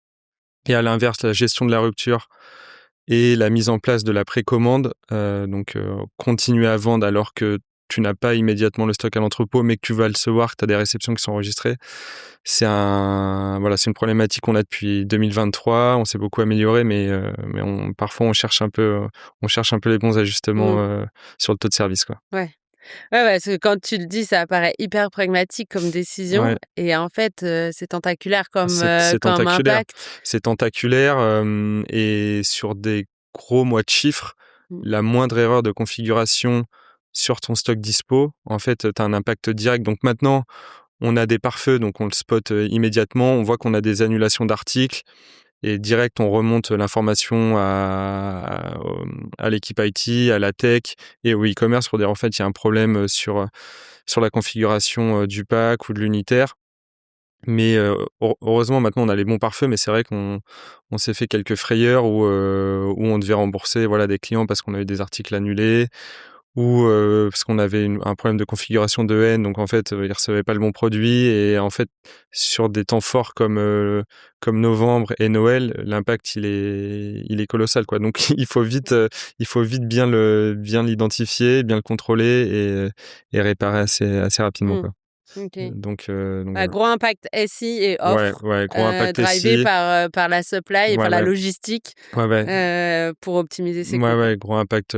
et à l'inverse, la gestion de la rupture et la mise en place de la précommande, continuer à vendre alors que tu n'as pas immédiatement le stock à l'entrepôt, mais que tu vas le recevoir, que tu as des réceptions qui sont enregistrées. C'est une problématique qu'on a depuis 2023. On s'est beaucoup amélioré, mais parfois on cherche un peu les bons ajustements Mmh. sur le taux de service, quoi. Ouais. Ouais, parce que quand tu le dis, ça paraît hyper pragmatique comme décision Ouais. et en fait, c'est tentaculaire C'est comme tentaculaire. impact. C'est tentaculaire, et sur des gros mois de chiffres, Mmh. la moindre erreur de configuration sur ton stock dispo, en fait, tu as un impact direct. Donc maintenant, on a des pare-feux, donc on le spot, immédiatement. On voit qu'on a des annulations d'articles et direct, on remonte l'information à l'équipe IT, à la tech et au e-commerce pour dire, en fait, il y a un problème, sur la configuration, du pack ou de l'unitaire. Mais heureusement, maintenant, on a les bons pare-feux, mais c'est vrai qu'on s'est fait quelques frayeurs où on devait rembourser, voilà, des clients parce qu'on a eu des articles annulés ou parce qu'on avait un problème de configuration de haine. Donc en fait, ils recevaient pas le bon produit et en fait, sur des temps forts comme novembre et Noël, l'impact, il est colossal, quoi. Donc il faut vite bien l'identifier, bien le contrôler et réparer assez rapidement, Mmh. quoi. OK. Donc Bah, voilà. gros impact SI et Ouais, offre, ouais, gros impact drivé SI. par la supply, Ouais, enfin la ouais, logistique, ouais, ouais, pour optimiser ses ouais, coûts, quoi. ouais, gros impact.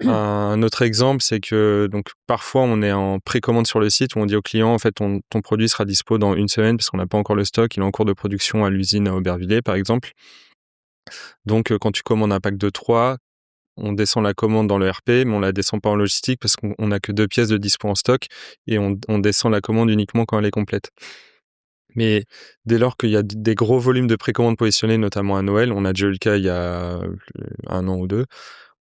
Un autre exemple, c'est que donc parfois on est en précommande sur le site où on dit au client en fait ton produit sera dispo dans une semaine parce qu'on n'a pas encore le stock, il est en cours de production à l'usine à Aubervilliers par exemple. Donc quand tu commandes un pack de 3, on descend la commande dans le RP, mais on la descend pas en logistique parce qu'on n'a que 2 pièces de dispo en stock et on descend la commande uniquement quand elle est complète. Mais dès lors qu'il y a des gros volumes de précommandes positionnées, notamment à Noël, on a déjà eu le cas il y a 1 an ou 2.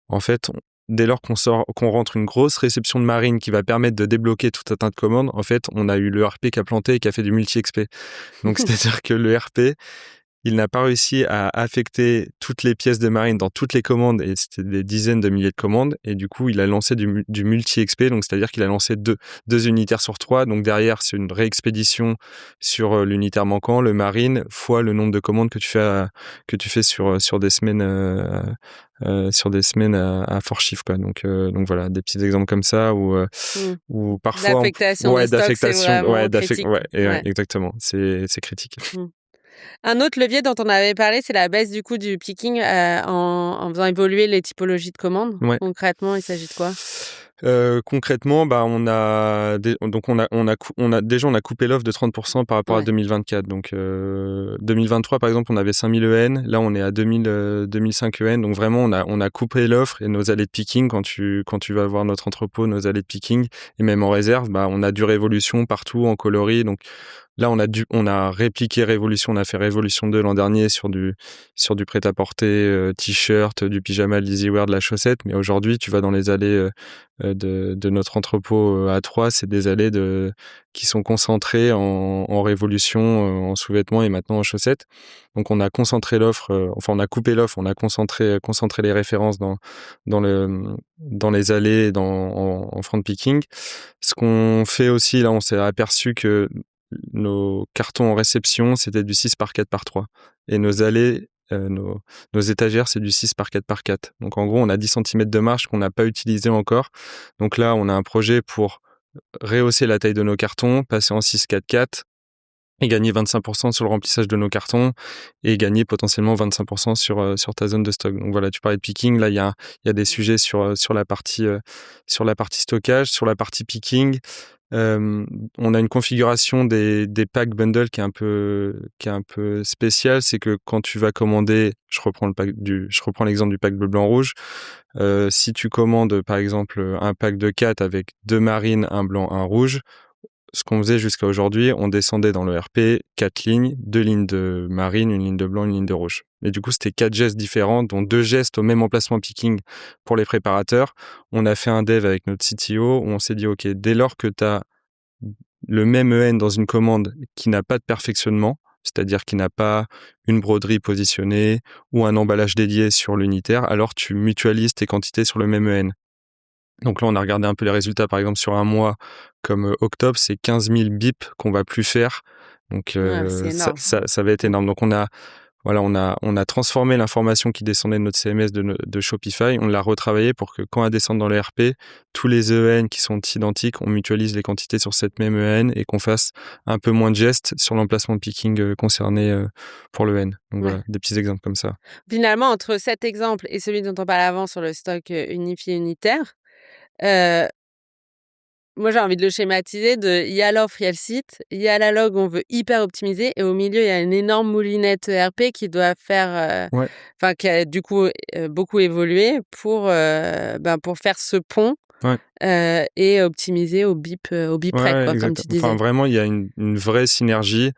En fait, dès lors qu'on rentre une grosse réception de marine qui va permettre de débloquer tout un tas de commandes, en fait, on a eu le RP qui a planté et qui a fait du multi-XP. Donc c'est-à-dire que le RP, il n'a pas réussi à affecter toutes les pièces de marine dans toutes les commandes et c'était des dizaines de milliers de commandes et du coup il a lancé du multi-XP, donc c'est-à-dire qu'il a lancé deux unitaires sur 3, donc derrière c'est une réexpédition sur l'unitaire manquant, le marine, fois le nombre de commandes que tu fais sur des semaines à fort chiffre, quoi. Donc voilà, des petits exemples comme ça Mmh. où parfois L'affectation de stock, c'est vraiment critique. ouais, Ouais. exactement, c'est critique. Mmh. Un autre levier dont on avait parlé, c'est la baisse du coût du picking, en faisant évoluer les typologies de commandes. Ouais. Concrètement, il s'agit de quoi? Concrètement, bah, on a déjà on a coupé l'offre de 30 par rapport à Ouais. 2024. Donc 2023 par exemple, on avait 5 000 EN, là on est à 2005 EN. Donc vraiment on a coupé l'offre et nos allées de picking quand tu vas voir notre entrepôt, nos allées de picking et même en réserve, bah, on a du révolution partout en coloris. Donc Là, on a répliqué Révolution, on a fait Révolution 2 l'an dernier sur du prêt-à-porter, t-shirt, du pyjama, de l'easywear, de la chaussette. Mais aujourd'hui, tu vas dans les allées de notre entrepôt à Troyes, c'est des allées qui sont concentrées en Révolution, en sous-vêtements et maintenant en chaussettes. Donc, on a concentré l'offre, on a coupé l'offre, on a concentré les références dans les allées, en front picking. Ce qu'on fait aussi, là, on s'est aperçu que nos cartons en réception, c'était du 6 par 4 par 3. Et nos allées, nos étagères, c'est du 6 par 4 par 4. Donc, en gros, on a 10 centimètres de marge qu'on n'a pas utilisé encore. Donc là, on a un projet pour rehausser la taille de nos cartons, passer en 6-4-4 et gagner 25% sur le remplissage de nos cartons et gagner potentiellement 25% sur ta zone de stock. Donc voilà, tu parlais de picking. Là, il y a des sujets sur la partie stockage, sur la partie picking. On a une configuration des packs bundle qui est un peu spéciale. C'est que quand tu vas commander, je reprends l'exemple du pack bleu, blanc, rouge. Si tu commandes, par exemple, un pack de 4 avec 2 marines, un blanc, un rouge, ce qu'on faisait jusqu'à aujourd'hui, on descendait dans le RP 4 lignes, 2 lignes de marine, une ligne de blanc, une ligne de rouge. Et du coup, c'était 4 gestes différents, dont 2 gestes au même emplacement picking pour les préparateurs. On a fait un dev avec notre CTO où on s'est dit, OK, dès lors que tu as le même EN dans une commande qui n'a pas de perfectionnement, c'est-à-dire qui n'a pas une broderie positionnée ou un emballage dédié sur l'unitaire, alors tu mutualises tes quantités sur le même EN. Donc là, on a regardé un peu les résultats, par exemple, sur un mois comme octobre, c'est 15 000 bips qu'on va plus faire. Donc, C'est énorme. ça va être énorme. Donc, on a transformé l'information qui descendait de notre CMS de Shopify. On l'a retravaillé pour que quand elle descende dans le RP, tous les EN qui sont identiques, on mutualise les quantités sur cette même EN et qu'on fasse un peu moins de gestes sur l'emplacement de picking concerné pour l'EN. Donc voilà, des petits exemples comme ça. Finalement, entre cet exemple et celui dont on parlait avant sur le stock unifié unitaire, euh, moi, j'ai envie de le schématiser il y a l'offre, il y a le site, il y a la log, on veut hyper optimiser et au milieu, il y a une énorme moulinette ERP qui doit faire, Ouais. qui a du coup beaucoup évolué pour faire ce pont Ouais. et optimiser au bip près, quoi, comme tu disais. Enfin, vraiment, il y a une vraie synergie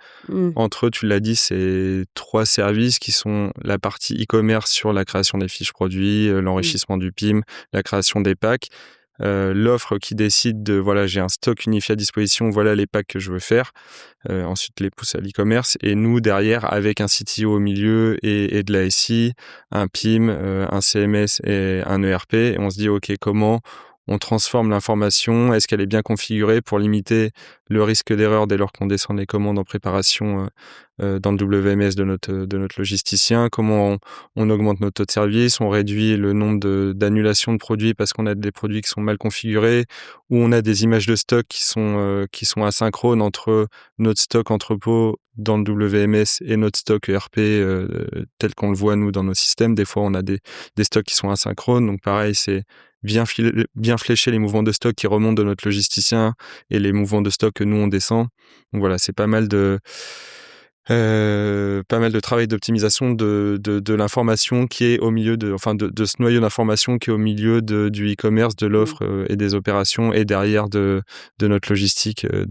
entre, tu l'as dit, ces 3 services qui sont la partie e-commerce sur la création des fiches produits, l'enrichissement du PIM, la création des packs. L'offre qui décide de voilà, j'ai un stock unifié à disposition, voilà les packs que je veux faire. Ensuite, les pousse à l'e-commerce. Et nous, derrière, avec un CTO au milieu et de la SI, un PIM, un CMS et un ERP, et on se dit, OK, comment on transforme l'information? Est-ce qu'elle est bien configurée pour limiter le risque d'erreur dès lors qu'on descend les commandes en préparation dans le WMS de notre logisticien? Comment on augmente notre taux de service? On réduit le nombre d'annulations de produits parce qu'on a des produits qui sont mal configurés, ou on a des images de stock qui sont asynchrones entre notre stock entrepôt dans le WMS et notre stock ERP tel qu'on le voit nous dans nos systèmes. Des fois, on a des stocks qui sont asynchrones. Donc pareil, c'est bien flécher les mouvements de stock qui remontent de notre logisticien et les mouvements de stock que nous on descend. Donc voilà, c'est pas mal de travail d'optimisation de l'information qui est au milieu de ce noyau d'information qui est au milieu du e-commerce, de l'offre et des opérations, et derrière de notre logistique et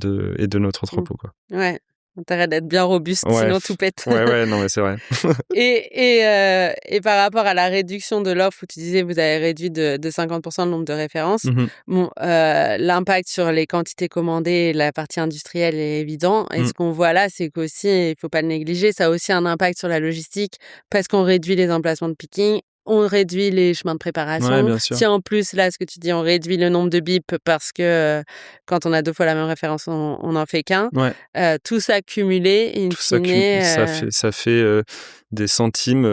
de notre entrepôt, quoi. Ouais, intérêt d'être bien robuste, sinon tout pète. Ouais, non, mais c'est vrai. Et par rapport à la réduction de l'offre, où tu disais vous avez réduit de 50% le nombre de références, l'impact sur les quantités commandées et la partie industrielle est évident. Et ce qu'on voit là, c'est qu'aussi, il faut pas le négliger, ça a aussi un impact sur la logistique parce qu'on réduit les emplacements de picking, on réduit les chemins de préparation. Ouais, bien sûr. Si en plus, là, ce que tu dis, on réduit le nombre de bips parce que quand on a 2 fois la même référence, on n'en fait qu'un. Tout ça cumulé, in fine... Ça fait des centimes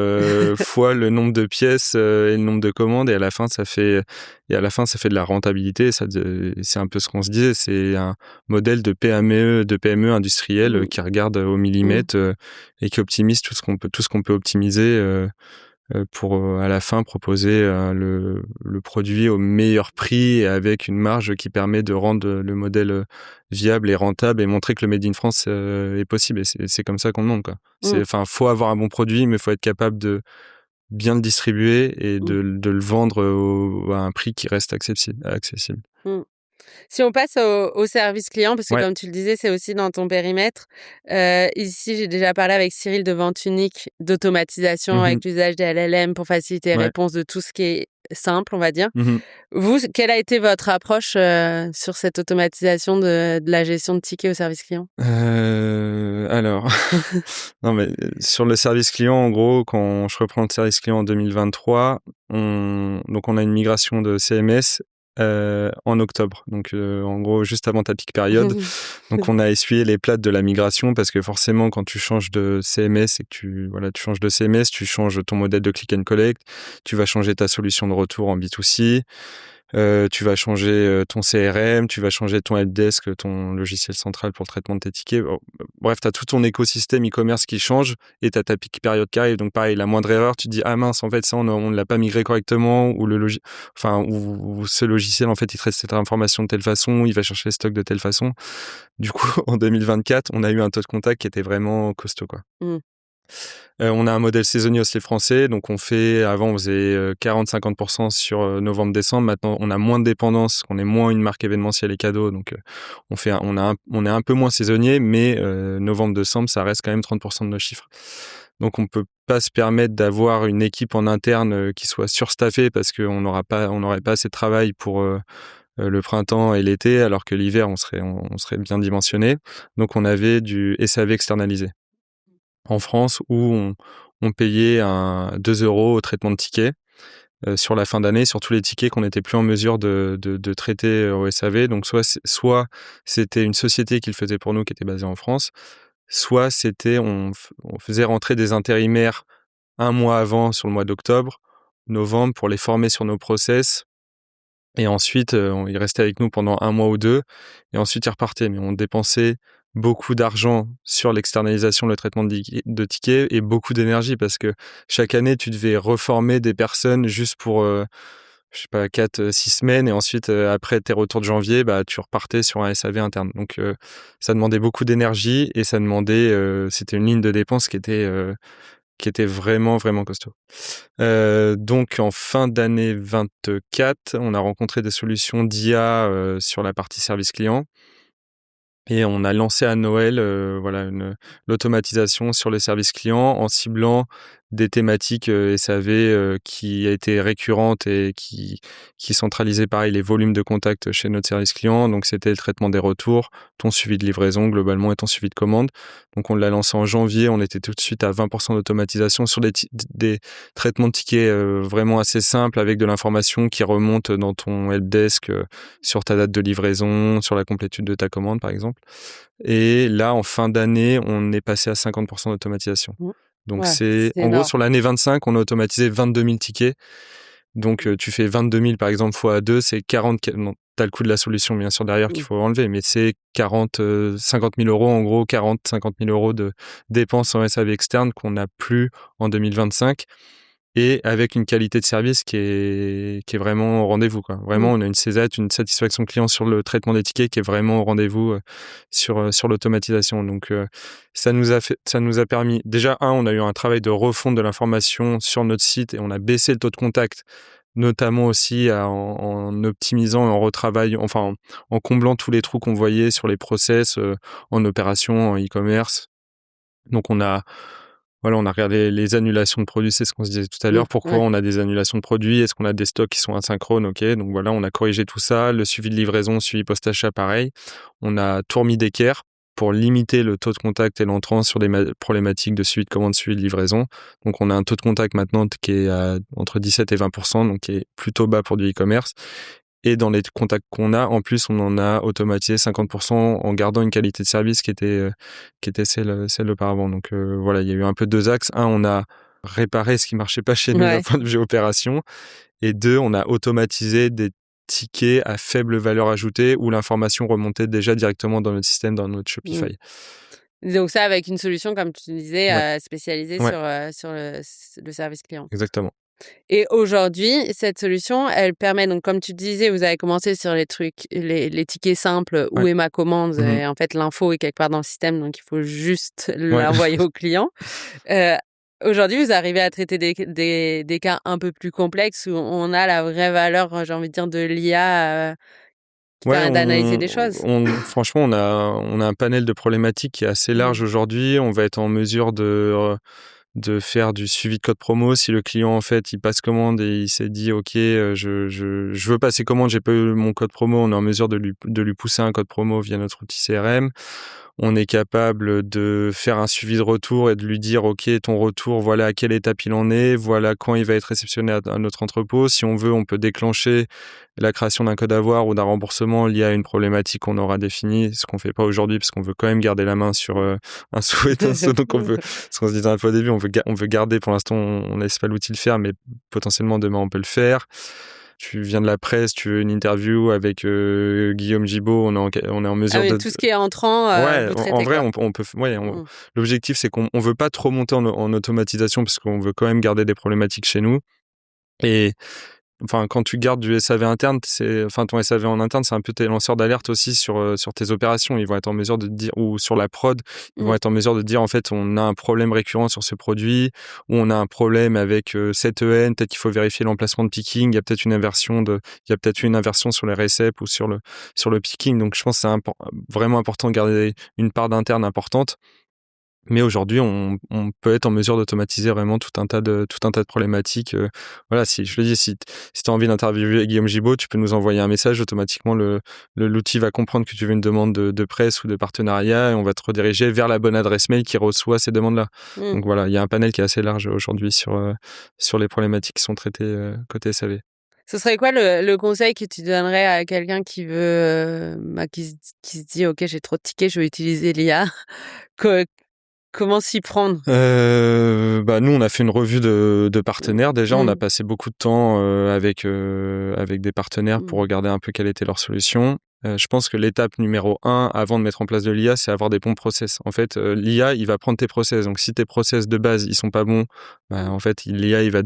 fois le nombre de pièces et le nombre de commandes, et à la fin, ça fait de la rentabilité. C'est un peu ce qu'on se disait, c'est un modèle de PME industrielle qui regarde au millimètre et qui optimise tout ce qu'on peut optimiser pour à la fin proposer le produit au meilleur prix et avec une marge qui permet de rendre le modèle viable et rentable et montrer que le Made in France est possible. Et c'est comme ça qu'on demande, quoi. Faut avoir un bon produit, mais faut être capable de bien le distribuer et de le vendre à un prix qui reste accessible. Si on passe au service client, parce que Ouais. comme tu le disais, c'est aussi dans ton périmètre. Ici, j'ai déjà parlé avec Cyril de Vente Unique d'automatisation Mmh. avec l'usage des LLM pour faciliter les Ouais. réponses de tout ce qui est simple, on va dire. Mmh. Vous, quelle a été votre approche sur cette automatisation de la gestion de tickets au service client? Alors non, mais, sur le service client, en gros, quand je reprends le service client en 2023, on a une migration de CMS, en octobre. Donc, en gros, juste avant ta peak période. Donc on a essuyé les plâtres de la migration parce que forcément, quand tu changes de CMS et que tu changes de CMS, tu changes ton modèle de click and collect, tu vas changer ta solution de retour en B2C. Tu vas changer, ton CRM, tu vas changer ton helpdesk, ton logiciel central pour le traitement de tes tickets. Bref, tu as tout ton écosystème e-commerce qui change et tu as ta peak période qui arrive. Donc pareil, la moindre erreur, tu te dis: «Ah mince, en fait, ça, on ne l'a pas migré correctement» ou ou ce logiciel, en fait, il traite cette information de telle façon, il va chercher le stock de telle façon. Du coup, en 2024, on a eu un taux de contact qui était vraiment costaud, quoi. Mmh. On a un modèle saisonnier aussi français, donc avant on faisait 40-50% sur novembre-décembre. Maintenant, on a moins de dépendance, on est moins une marque événementielle et cadeaux, donc on est un peu moins saisonnier, mais novembre-décembre, ça reste quand même 30% de nos chiffres. Donc on peut pas se permettre d'avoir une équipe en interne qui soit surstaffée parce on n'aurait pas assez de travail pour le printemps et l'été, alors que l'hiver, on serait bien dimensionné. Donc on avait du SAV externalisé en France où on payait 2 € au traitement de tickets sur la fin d'année, sur tous les tickets qu'on n'était plus en mesure de traiter au SAV. Donc soit c'était une société qui le faisait pour nous, qui était basée en France, soit c'était on faisait rentrer des intérimaires un mois avant, sur le mois d'octobre, novembre, pour les former sur nos process. Et ensuite, ils restaient avec nous pendant un mois ou 2, et ensuite ils repartaient. Mais on dépensait beaucoup d'argent sur l'externalisation, le traitement de tickets, et beaucoup d'énergie parce que chaque année, tu devais reformer des personnes juste pour, je sais pas, 4 6 semaines, et ensuite, après tes retours de janvier, bah, tu repartais sur un SAV interne. Donc, ça demandait beaucoup d'énergie et c'était une ligne de dépenses qui était vraiment, vraiment costaud. Donc en fin d'année 24, on a rencontré des solutions d'IA, sur la partie service client. Et on a lancé à Noël, l'automatisation sur les services clients en ciblant des thématiques, SAV, qui a été récurrente et qui centralisait pareil les volumes de contact chez notre service client. Donc c'était le traitement des retours, ton suivi de livraison globalement et ton suivi de commande. Donc on l'a lancé en janvier, on était tout de suite à 20% d'automatisation sur des traitements de tickets, vraiment assez simples, avec de l'information qui remonte dans ton helpdesk, sur ta date de livraison, sur la complétude de ta commande par exemple. Et là, en fin d'année, on est passé à 50% d'automatisation. Mmh. Donc Ouais, c'est c'est en gros, énorme. sur l'année 25, on a automatisé 22 000 tickets. Donc tu fais 22 000 par exemple fois 2, c'est 40. Non, tu as le coût de la solution bien sûr derrière qu'il Mmh. faut enlever, mais c'est 50 000 € en gros, 40-50 000 € de dépenses en SAV externe qu'on n'a plus en 2025, et avec une qualité de service qui est vraiment au rendez-vous, quoi. Mmh. Vraiment, on a une CSAT, une satisfaction client sur le traitement des tickets qui est vraiment au rendez-vous, sur l'automatisation. Donc, ça nous a permis déjà, on a eu un travail de refonte de l'information sur notre site et on a baissé le taux de contact, notamment aussi en optimisant et en retravaillant, enfin, en comblant tous les trous qu'on voyait sur les process, en opération, en e-commerce. Donc on a regardé les annulations de produits, c'est ce qu'on se disait tout à Mmh. l'heure. Pourquoi Ouais. on a des annulations de produits? Est-ce qu'on a des stocks qui sont asynchrones? OK, donc voilà, on a corrigé tout ça. Le suivi de livraison, suivi post-achat, pareil. On a tout remis d'équerre pour limiter le taux de contact et l'entrant sur des problématiques de suivi de commande, suivi de livraison. Donc on a un taux de contact maintenant qui est entre 17 et 20%, donc qui est plutôt bas pour du e-commerce. Et dans les contacts qu'on a, en plus, on en a automatisé 50% en gardant une qualité de service qui était celle d'auparavant. Donc voilà, il y a eu un peu 2 axes. Un, on a réparé ce qui marchait pas chez nous d'un Ouais. point de vue opération. Et deux, on a automatisé des tickets à faible valeur ajoutée où l'information remontait déjà directement dans notre système, dans notre Mmh. Shopify. Donc ça avec une solution, comme tu disais, Ouais, spécialisée ouais, sur le service client. exactement. Et aujourd'hui, cette solution, elle permet donc comme tu disais, vous avez commencé sur les trucs, les tickets simples, où Ouais. est ma commande? Mmh. Et en fait, l'info est quelque part dans le système, donc il faut juste Ouais. l'envoyer au client. Heu, Aujourd'hui, vous arrivez à traiter des cas un peu plus complexes où on a la vraie valeur, j'ai envie de dire, de l'IA, Ouais, d'analyser des choses. franchement, on a un panel de problématiques qui est assez large aujourd'hui. On va être en mesure de faire du suivi de code promo. Si le client, en fait, il passe commande et il s'est dit, OK, je veux passer commande, j'ai pas eu mon code promo, on est en mesure de lui pousser un code promo via notre outil CRM. On est capable de faire un suivi de retour et de lui dire, OK, ton retour, voilà à quelle étape il en est, voilà quand il va être réceptionné à notre entrepôt. Si on veut, on peut déclencher la création d'un code à voir ou d'un remboursement lié à une problématique qu'on aura définie, ce qu'on fait pas aujourd'hui parce qu'on veut quand même garder la main sur un souhait, donc ce qu'on se disait un peu au début, on veut garder pour l'instant, on laisse pas l'outil le faire, mais potentiellement demain on peut le faire. Tu viens de la presse, tu veux une interview avec Guillaume Gibaud, on est en mesure de... Tout ce qui est entrant, Ouais, vous traitez, en vrai, quoi. on peut... Ouais, l'objectif, c'est qu'on veut pas trop monter en automatisation parce qu'on veut quand même garder des problématiques chez nous. Et enfin, quand tu gardes du SAV interne, ton SAV en interne, c'est un peu tes lanceurs d'alerte aussi sur tes opérations. Ils vont être en mesure de te dire, ou sur la prod, ils vont être en mesure de dire, en fait, on a un problème récurrent sur ce produit, ou on a un problème avec cette EN, peut-être qu'il faut vérifier l'emplacement de picking, il y a peut-être une inversion sur les réceps ou sur le picking. Donc, je pense que c'est vraiment important de garder une part d'interne importante. Mais aujourd'hui, on peut être en mesure d'automatiser vraiment tout un tas de problématiques. Voilà, si tu as envie d'interviewer Guillaume Gibaud, tu peux nous envoyer un message automatiquement. L'outil va comprendre que tu veux une demande de presse ou de partenariat et on va te rediriger vers la bonne adresse mail qui reçoit ces demandes-là. Donc voilà, il y a un panel qui est assez large aujourd'hui sur les problématiques qui sont traitées côté SAV. Ce serait quoi le conseil que tu donnerais à quelqu'un qui veut, qui se dit: «OK, j'ai trop de tickets, je vais utiliser l'IA». Co Comment s'y prendre? Nous, on a fait une revue de partenaires. Déjà, on a Mmh. passé beaucoup de temps avec des partenaires pour Mmh. regarder un peu quelle était leur solution. Je pense que l'étape numéro 1 avant de mettre en place de l'IA, c'est avoir des bons process. En fait, l'IA, il va prendre tes process. Donc, si tes process de base, ils sont pas bons, en fait, l'IA, il va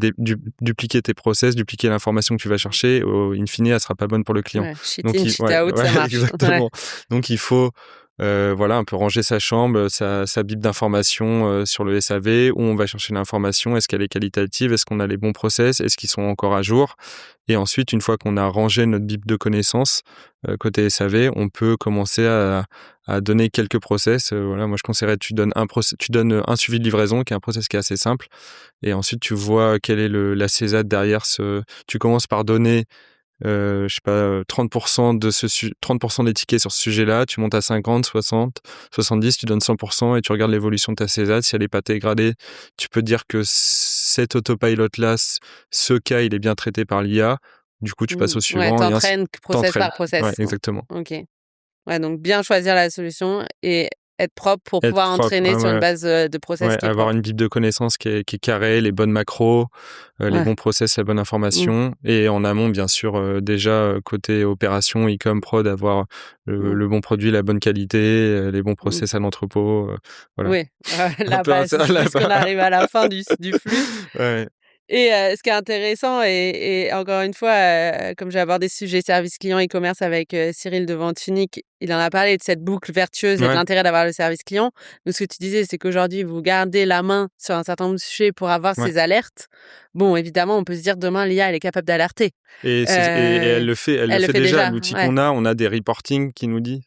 dupliquer tes process, dupliquer l'information que tu vas chercher. In fine, elle sera pas bonne pour le client. Ouais, cheat Donc, in, cheat out, ça marche. Ouais. exactement. Donc, il faut un peu ranger sa chambre, sa bible d'informations sur le SAV, où on va chercher l'information, est-ce qu'elle est qualitative, est-ce qu'on a les bons process, est-ce qu'ils sont encore à jour. Et ensuite, une fois qu'on a rangé notre bible de connaissances côté SAV, on peut commencer à donner quelques process. Moi je conseillerais tu donnes un suivi de livraison qui est un process qui est assez simple. Et ensuite, tu vois quelle est la CSAT derrière tu commences par donner 30% 30% des tickets sur ce sujet-là, tu montes à 50, 60, 70, tu donnes 100% et tu regardes l'évolution de ta CSAT. Si elle n'est pas dégradée, tu peux dire que cet autopilot-là, ce cas, il est bien traité par l'IA. Du coup, tu passes au Ouais, suivant et ainsi. t'entraînes process par process. Ouais, exactement. OK. Ouais, donc bien choisir la solution et être propre pour Être pouvoir propre, entraîner sur une ouais. base, de process Ouais, qui est avoir propre. une bible de connaissances qui est carrée, les bonnes macros, les Ouais. bons process, la bonne Mmh. information. Et en amont, bien sûr, déjà, côté opération, e-com, prod, avoir Mmh. le bon produit, la bonne qualité, les bons Mmh. process à l'entrepôt. Voilà. Oui, Un peu c'est plus qu'on là-bas. arrive à la fin du flux. Ouais. Et ce qui est intéressant et encore une fois, comme j'ai abordé ce sujet service client e-commerce avec, Cyril de Vente Unique, il en a parlé de cette boucle vertueuse et de Ouais. l'intérêt d'avoir le service client. Donc ce que tu disais, c'est qu'aujourd'hui, vous gardez la main sur un certain nombre de sujets pour avoir Ouais. ces alertes. Bon, évidemment, on peut se dire demain l'IA, elle est capable d'alerter. Et elle le fait, Elle le fait déjà. déjà, L'outil ouais. qu'on a, on a des reporting qui nous dit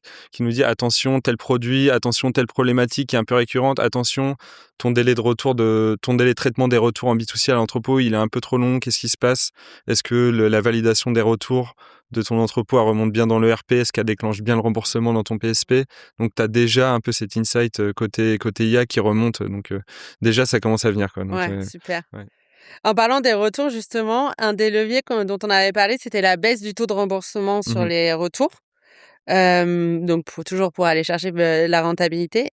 attention tel produit, attention telle problématique qui est un peu récurrente, attention ton délai de traitement des retours en B2C à l'entrepôt, il est un peu trop long, qu'est-ce qui se passe? Est-ce que la validation des retours de ton entrepôt elle remonte bien dans le RP, est-ce qu'elle déclenche bien le remboursement dans ton PSP? Donc tu as déjà un peu cet insight côté IA qui remonte, donc déjà ça commence à venir quoi. Donc Ouais, super. ouais. En parlant des retours justement, un des leviers dont on avait parlé, c'était la baisse du taux de remboursement sur Mmh. les retours. Donc toujours pour aller chercher, la rentabilité.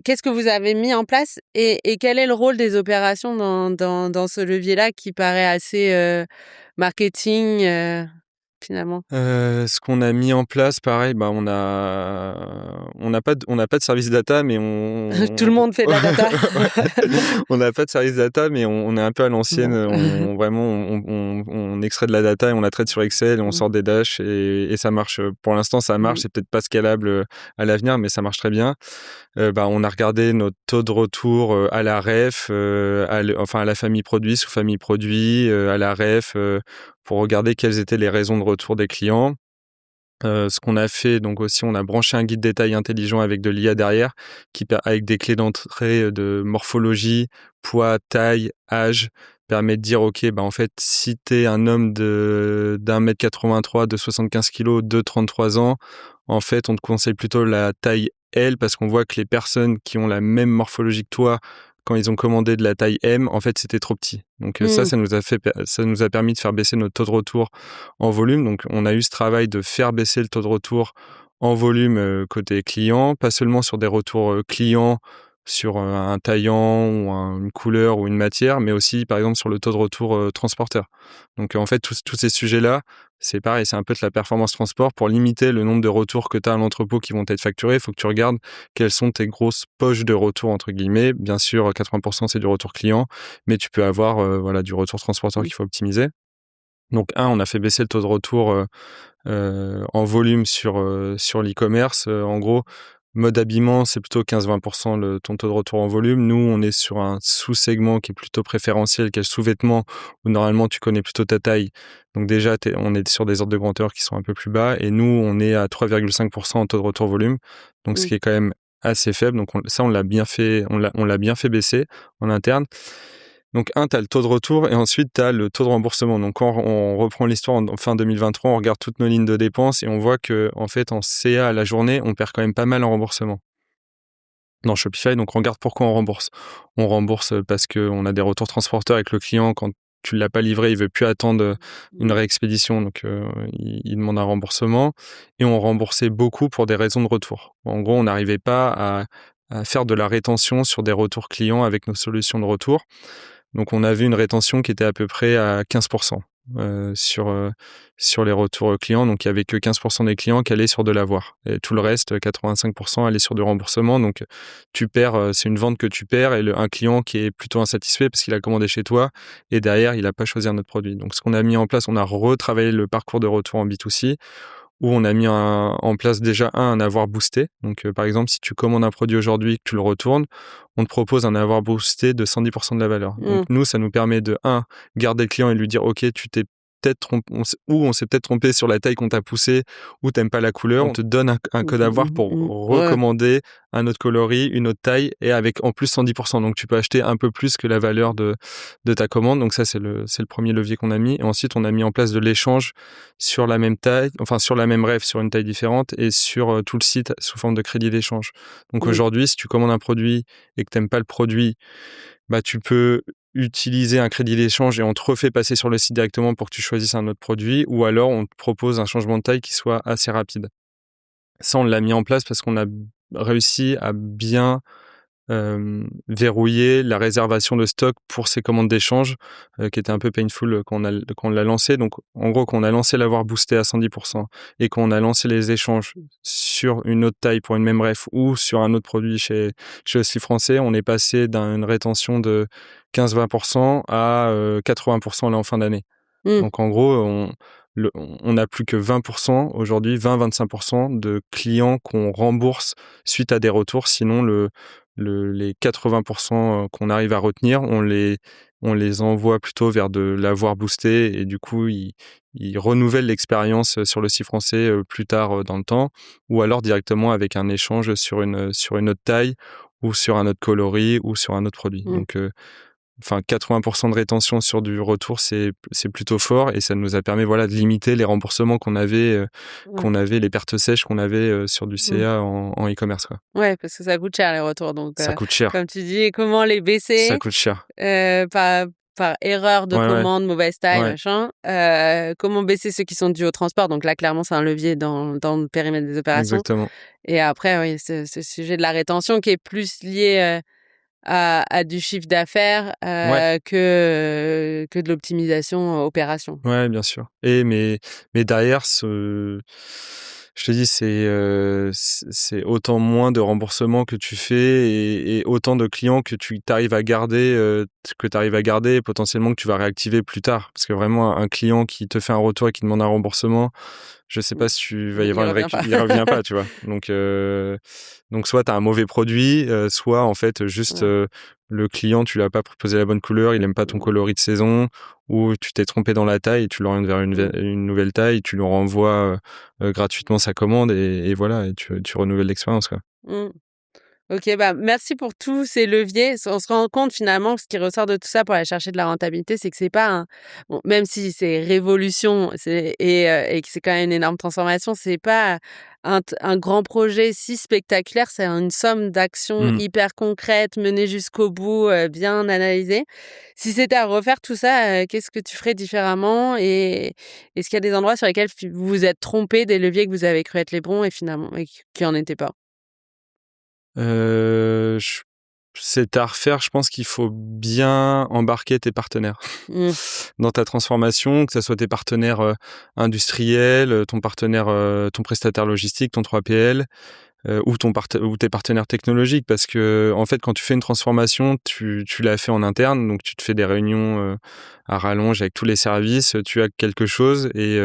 Qu'est-ce que vous avez mis en place et quel est le rôle des opérations dans ce levier-là qui paraît assez, marketing, finalement? Ce qu'on a mis en place, pareil, on n'a pas de service data, mais Tout le monde fait de la data. on n'a pas de service data, mais on est un peu à l'ancienne. Bon. On extrait de la data et on la traite sur Excel et on sort des dashs et ça marche. Pour l'instant, ça marche. Mmh. C'est peut-être pas scalable à l'avenir, mais ça marche très bien. On a regardé notre taux de retour à la ref, à la famille produit, sous famille produit, à la ref, pour regarder quelles étaient les raisons de retour des clients. Ce qu'on a fait, donc aussi, on a branché un guide détail intelligent avec de l'IA derrière, avec des clés d'entrée de morphologie, poids, taille, âge, permet de dire, OK, bah, en fait, si t'es un homme d'un mètre 83, de 75 kilos, de 33 ans, en fait, on te conseille plutôt la taille L parce qu'on voit que les personnes qui ont la même morphologie que toi, quand ils ont commandé de la taille M, en fait, c'était trop petit. Donc ça nous a permis de faire baisser notre taux de retour en volume. Donc, on a eu ce travail de faire baisser le taux de retour en volume côté client, pas seulement sur des retours clients, sur un taillant ou une couleur ou une matière, mais aussi, par exemple, sur le taux de retour transporteur. Donc, en fait, tous ces sujets-là, c'est pareil, c'est un peu de la performance transport. Pour limiter le nombre de retours que tu as à l'entrepôt qui vont être facturés, il faut que tu regardes quelles sont tes grosses poches de retour, entre guillemets. Bien sûr, 80%, c'est du retour client, mais tu peux avoir du retour transporteur qu'il faut optimiser. Donc, on a fait baisser le taux de retour en volume sur l'e-commerce. En gros, mode habillement, c'est plutôt 15-20% ton taux de retour en volume. Nous, on est sur un sous-segment qui est plutôt préférentiel, qui est le sous-vêtement, où normalement, tu connais plutôt ta taille. Donc déjà, on est sur des ordres de grandeur qui sont un peu plus bas. Et nous, on est à 3,5% en taux de retour volume. Donc, ce qui est quand même assez faible. Donc, on l'a bien fait, on l'a bien fait baisser en interne. Donc, tu as le taux de retour et ensuite, tu as le taux de remboursement. Donc, quand on reprend l'histoire en fin 2023, on regarde toutes nos lignes de dépenses et on voit que, en fait, en CA à la journée, on perd quand même pas mal en remboursement dans Shopify. Donc, on regarde pourquoi on rembourse. On rembourse parce qu'on a des retours transporteurs avec le client. Quand tu ne l'as pas livré, il ne veut plus attendre une réexpédition. Donc, il demande un remboursement. Et on remboursait beaucoup pour des raisons de retour. En gros, on n'arrivait pas à faire de la rétention sur des retours clients avec nos solutions de retour. Donc, on avait une rétention qui était à peu près à 15% sur les retours clients. Donc, il n'y avait que 15% des clients qui allaient sur de l'avoir. Et tout le reste, 85%, allaient sur du remboursement. Donc, tu perds, c'est une vente que tu perds et un client qui est plutôt insatisfait parce qu'il a commandé chez toi et derrière, il n'a pas choisi un autre produit. Donc, ce qu'on a mis en place, on a retravaillé le parcours de retour en B2C où on a mis en place déjà un avoir boosté. Donc, par exemple, si tu commandes un produit aujourd'hui et que tu le retournes, on te propose un avoir boosté de 110% de la valeur. Donc, nous, ça nous permet de, garder le client et lui dire, OK, tu t'es peut-être trompé, on s'est peut-être trompé sur la taille qu'on t'a poussé ou t'aimes pas la couleur. On te donne un code à voir pour recommander un autre coloris, une autre taille et avec en plus 110%. Donc, tu peux acheter un peu plus que la valeur de ta commande. Donc, ça, c'est le premier levier qu'on a mis. Et ensuite, on a mis en place de l'échange sur la même taille, enfin, sur la même ref, sur une taille différente et sur tout le site sous forme de crédit d'échange. Donc, aujourd'hui, si tu commandes un produit et que t'aimes pas le produit, bah, tu peux utiliser un crédit d'échange et on te refait passer sur le site directement pour que tu choisisses un autre produit ou alors on te propose un changement de taille qui soit assez rapide. Ça, on l'a mis en place parce qu'on a réussi à bien verrouiller la réservation de stock pour ces commandes d'échange qui était un peu painful quand on l'a lancé. Donc, en gros, quand on a lancé l'avoir boosté à 110% et quand on a lancé les échanges sur une autre taille pour une même ref ou sur un autre produit chez Aussi Français, on est passé d'une rétention de 15-20% à 80% là en fin d'année. Donc, en gros, on n'a plus que 20% aujourd'hui, 20-25% de clients qu'on rembourse suite à des retours. Sinon, les 80% qu'on arrive à retenir, on les envoie plutôt vers de l'avoir boosté et du coup, ils renouvellent l'expérience sur le site français plus tard dans le temps ou alors directement avec un échange sur une autre taille ou sur un autre coloris ou sur un autre produit. Donc, 80% de rétention sur du retour, c'est plutôt fort et ça nous a permis de limiter les remboursements qu'on avait, les pertes sèches qu'on avait sur du CA en e-commerce. Quoi. Ouais, parce que ça coûte cher les retours. Donc, ça coûte cher. Comme tu dis, comment les baisser Ça coûte cher. Par erreur de commande, mauvaise taille, machin. Comment baisser ceux qui sont dus au transport. Donc là, clairement, c'est un levier dans le périmètre des opérations. Exactement. Et après, oui, ce sujet de la rétention qui est plus lié à du chiffre d'affaires que de l'optimisation opération. Ouais, bien sûr. Mais derrière, je te dis, c'est autant moins de remboursements que tu fais et autant de clients que tu arrives à garder, et potentiellement que tu vas réactiver plus tard. Parce que vraiment, un client qui te fait un retour et qui demande un remboursement, je sais pas si tu vas y Il avoir revient pas. il revient pas, tu vois. Donc soit tu as un mauvais produit, soit en fait juste Ouais. le client, tu lui as pas proposé la bonne couleur, il aime pas ton Mmh. coloris de saison, ou tu t'es trompé dans la taille et tu l'orientes vers Mmh. une nouvelle taille, tu lui renvoies gratuitement sa commande et voilà, et tu renouvelles l'expérience, quoi. Mmh. OK, bah, merci pour tous ces leviers. On se rend compte finalement, ce qui ressort de tout ça pour aller chercher de la rentabilité, c'est que c'est pas un bon, même si c'est révolution, et que c'est quand même une énorme transformation, c'est pas un grand projet si spectaculaire, c'est une somme d'actions Mmh. hyper concrètes, menées jusqu'au bout, bien analysées. Si c'était à refaire tout ça, qu'est-ce que tu ferais différemment? Et est-ce qu'il y a des endroits sur lesquels vous vous êtes trompé des leviers que vous avez cru être les bons et finalement qui en étaient pas? Je C'est à refaire, je pense qu'il faut bien embarquer tes partenaires Mmh. dans ta transformation, que ça soit tes partenaires, industriels, ton prestataire logistique, ton 3PL, ou tes partenaires technologiques. Parce que en fait, quand tu fais une transformation, tu l'as fait en interne, donc tu te fais des réunions, à rallonge avec tous les services, tu as quelque chose et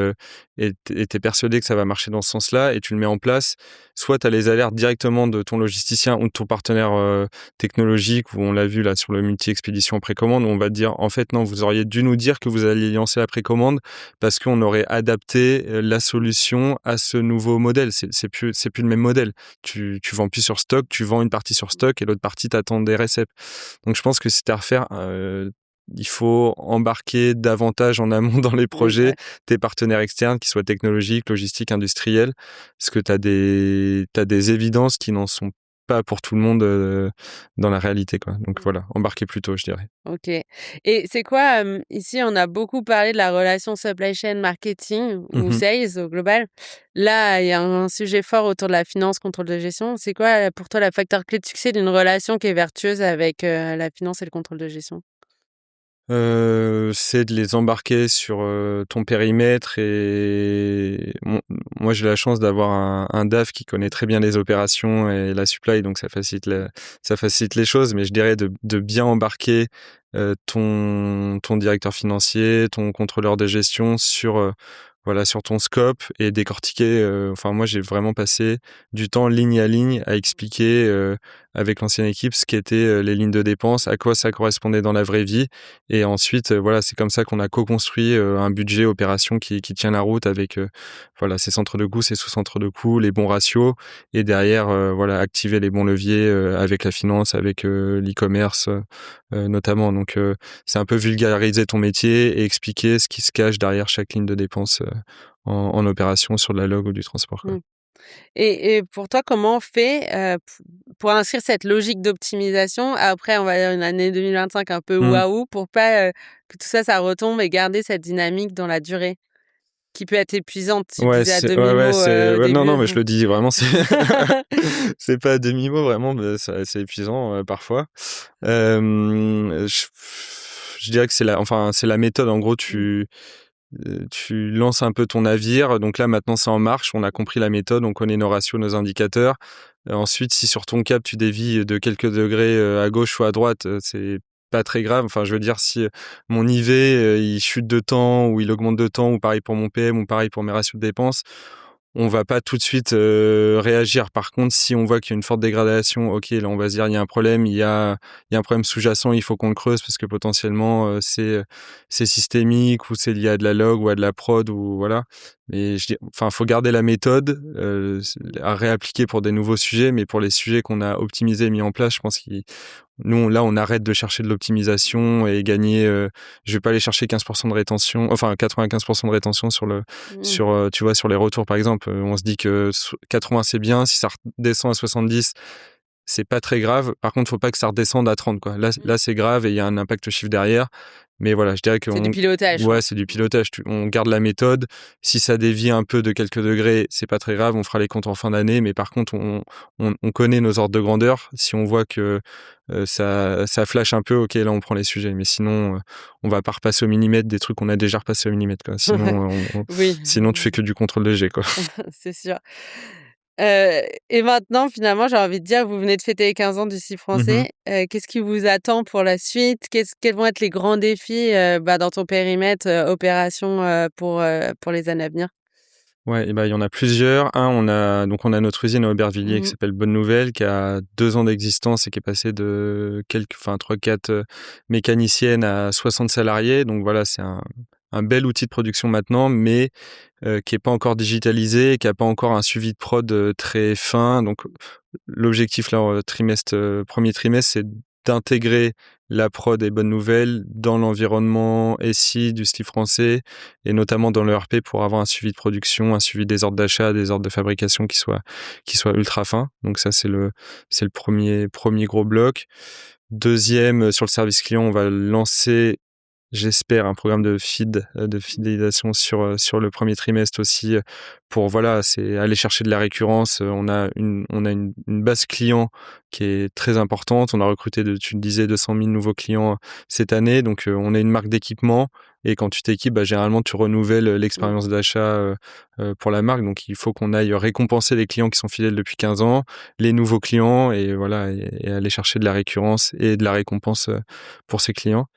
tu es persuadé que ça va marcher dans ce sens-là et tu le mets en place. Soit tu as les alertes directement de ton logisticien ou de ton partenaire, technologique, où on l'a vu là sur le multi-expédition précommande, où on va te dire: «En fait non, vous auriez dû nous dire que vous alliez lancer la précommande parce qu'on aurait adapté, la solution à ce nouveau modèle». C'est plus le même modèle. Tu vends plus sur stock, tu vends une partie sur stock et l'autre partie t'attend des réceps. Donc je pense que si c'était à refaire, il faut embarquer davantage en amont dans les Oui, projets ouais. tes partenaires externes, qu'ils soient technologiques, logistiques, industriels, parce que t'as des évidences qui n'en sont pas pour tout le monde, dans la réalité, quoi. Donc Mmh. voilà, embarquer plus tôt, je dirais. OK, et c'est quoi, ici, on a beaucoup parlé de la relation supply chain marketing ou Mmh. sales au global. Là, il y a un sujet fort autour de la finance, contrôle de gestion. C'est quoi, pour toi, le facteur clé de succès d'une relation qui est vertueuse avec, la finance et le contrôle de gestion? C'est de les embarquer sur, ton périmètre et moi, j'ai la chance d'avoir un DAF qui connaît très bien les opérations et la supply, donc ça facilite les choses. Mais je dirais de bien embarquer, ton directeur financier, ton contrôleur de gestion sur, voilà, sur ton scope et décortiquer, enfin moi, j'ai vraiment passé du temps ligne à ligne à expliquer, avec l'ancienne équipe ce qu'étaient, les lignes de dépenses, à quoi ça correspondait dans la vraie vie et ensuite, voilà, c'est comme ça qu'on a co-construit, un budget opération qui tient la route avec, voilà, ses centres de coûts, ses sous-centres de coûts, les bons ratios et derrière, voilà, activer les bons leviers, avec la finance, avec, l'e-commerce, notamment. Donc, c'est un peu vulgariser ton métier et expliquer ce qui se cache derrière chaque ligne de dépense, en opération sur de la log ou du transport, quoi. Mmh. Et pour toi, comment on fait, pour inscrire cette logique d'optimisation après, on va dire, une année 2025 un peu Mmh. waouh, pour pas, que tout ça, ça retombe et garder cette dynamique dans la durée? Qui peut être épuisante, tu le disais à Ouais, demi-mot, au non, non, début. mais je le dis vraiment, c'est c'est pas à demi-mot vraiment, mais c'est épuisant, parfois. Hem, je je dirais que c'est la méthode. En gros, Mmh. tu lances un peu ton navire. Donc là, maintenant, c'est en marche. On a compris la méthode, on connaît nos ratios, nos indicateurs. Ensuite, si sur ton cap, tu dévies de quelques degrés, à gauche ou à droite, c'est pas très grave. Enfin, je veux dire, si mon IV, il chute de temps ou il augmente de temps, ou pareil pour mon PM, ou pareil pour mes ratios de dépenses, on va pas tout de suite, réagir. Par contre, si on voit qu'il y a une forte dégradation, OK, là, on va se dire: «Il y a un problème, il y a un problème sous-jacent, il faut qu'on le creuse parce que potentiellement, c'est systémique ou c'est lié à de la log ou à de la prod», ou voilà. Mais je dis enfin, faut garder la méthode, à réappliquer pour des nouveaux sujets, mais pour les sujets qu'on a optimisés et mis en place, je pense nous, là, on arrête de chercher de l'optimisation et gagner, je vais pas aller chercher 15% de rétention, enfin 95% de rétention Mmh. tu vois, sur les retours, par exemple. On se dit que 80, c'est bien. Si ça redescend à 70, c'est pas très grave. Par contre, faut pas que ça redescende à 30, quoi. Mmh. Là, c'est grave et il y a un impact chiffre derrière. Mais voilà, je dirais C'est du qu'on pilotage, ouais, quoi. c'est du pilotage. On garde la méthode. Si ça dévie un peu de quelques degrés, c'est pas très grave. On fera les comptes en fin d'année. Mais par contre, on connaît nos ordres de grandeur. Si on voit que ça flash un peu, OK, là, on prend les sujets. Mais sinon, on va pas repasser au millimètre des trucs qu'on a déjà repassés au millimètre, quoi. Sinon, Oui, sinon, tu fais que du contrôle de G, quoi. c'est sûr. Heu et maintenant, finalement, j'ai envie de dire, vous venez de fêter les 15 ans du CIF Mmh. français. Qu'est-ce qui vous attend pour la suite? Quels vont être les grands défis, dans ton périmètre, opération, pour les années à venir? Ouais, et ben il y en a plusieurs. On a notre usine à Aubervilliers qui Mmh. s'appelle Bonne Nouvelle, qui a 2 ans d'existence et qui est passée de 3-4 mécaniciennes à 60 salariés. Donc voilà, c'est un bel outil de production maintenant, mais qui est pas encore digitalisé, qui a pas encore un suivi de prod très fin. Donc l'objectif là, 1er trimestre, c'est d'intégrer la prod et Bonne Nouvelle dans l'environnement SI du style français et notamment dans le RP pour avoir un suivi de production, un suivi des ordres d'achat, des ordres de fabrication qui soit ultra fin. Donc ça, c'est le premier gros bloc. Deuxième, sur le service client, on va lancer, j'espère, un programme de fidélisation sur le premier trimestre aussi, pour voilà, c'est aller chercher de la récurrence. On a une base client qui est très importante. On a recruté, tu le disais, 200 000 nouveaux clients cette année. Donc, on a une marque d'équipement et quand tu t'équipes, généralement, tu renouvelles Mmh. l'expérience d'achat pour la marque. Donc, il faut qu'on aille récompenser les clients qui sont fidèles depuis 15 ans, les nouveaux clients et voilà, et aller chercher de la récurrence et de la récompense pour ces clients.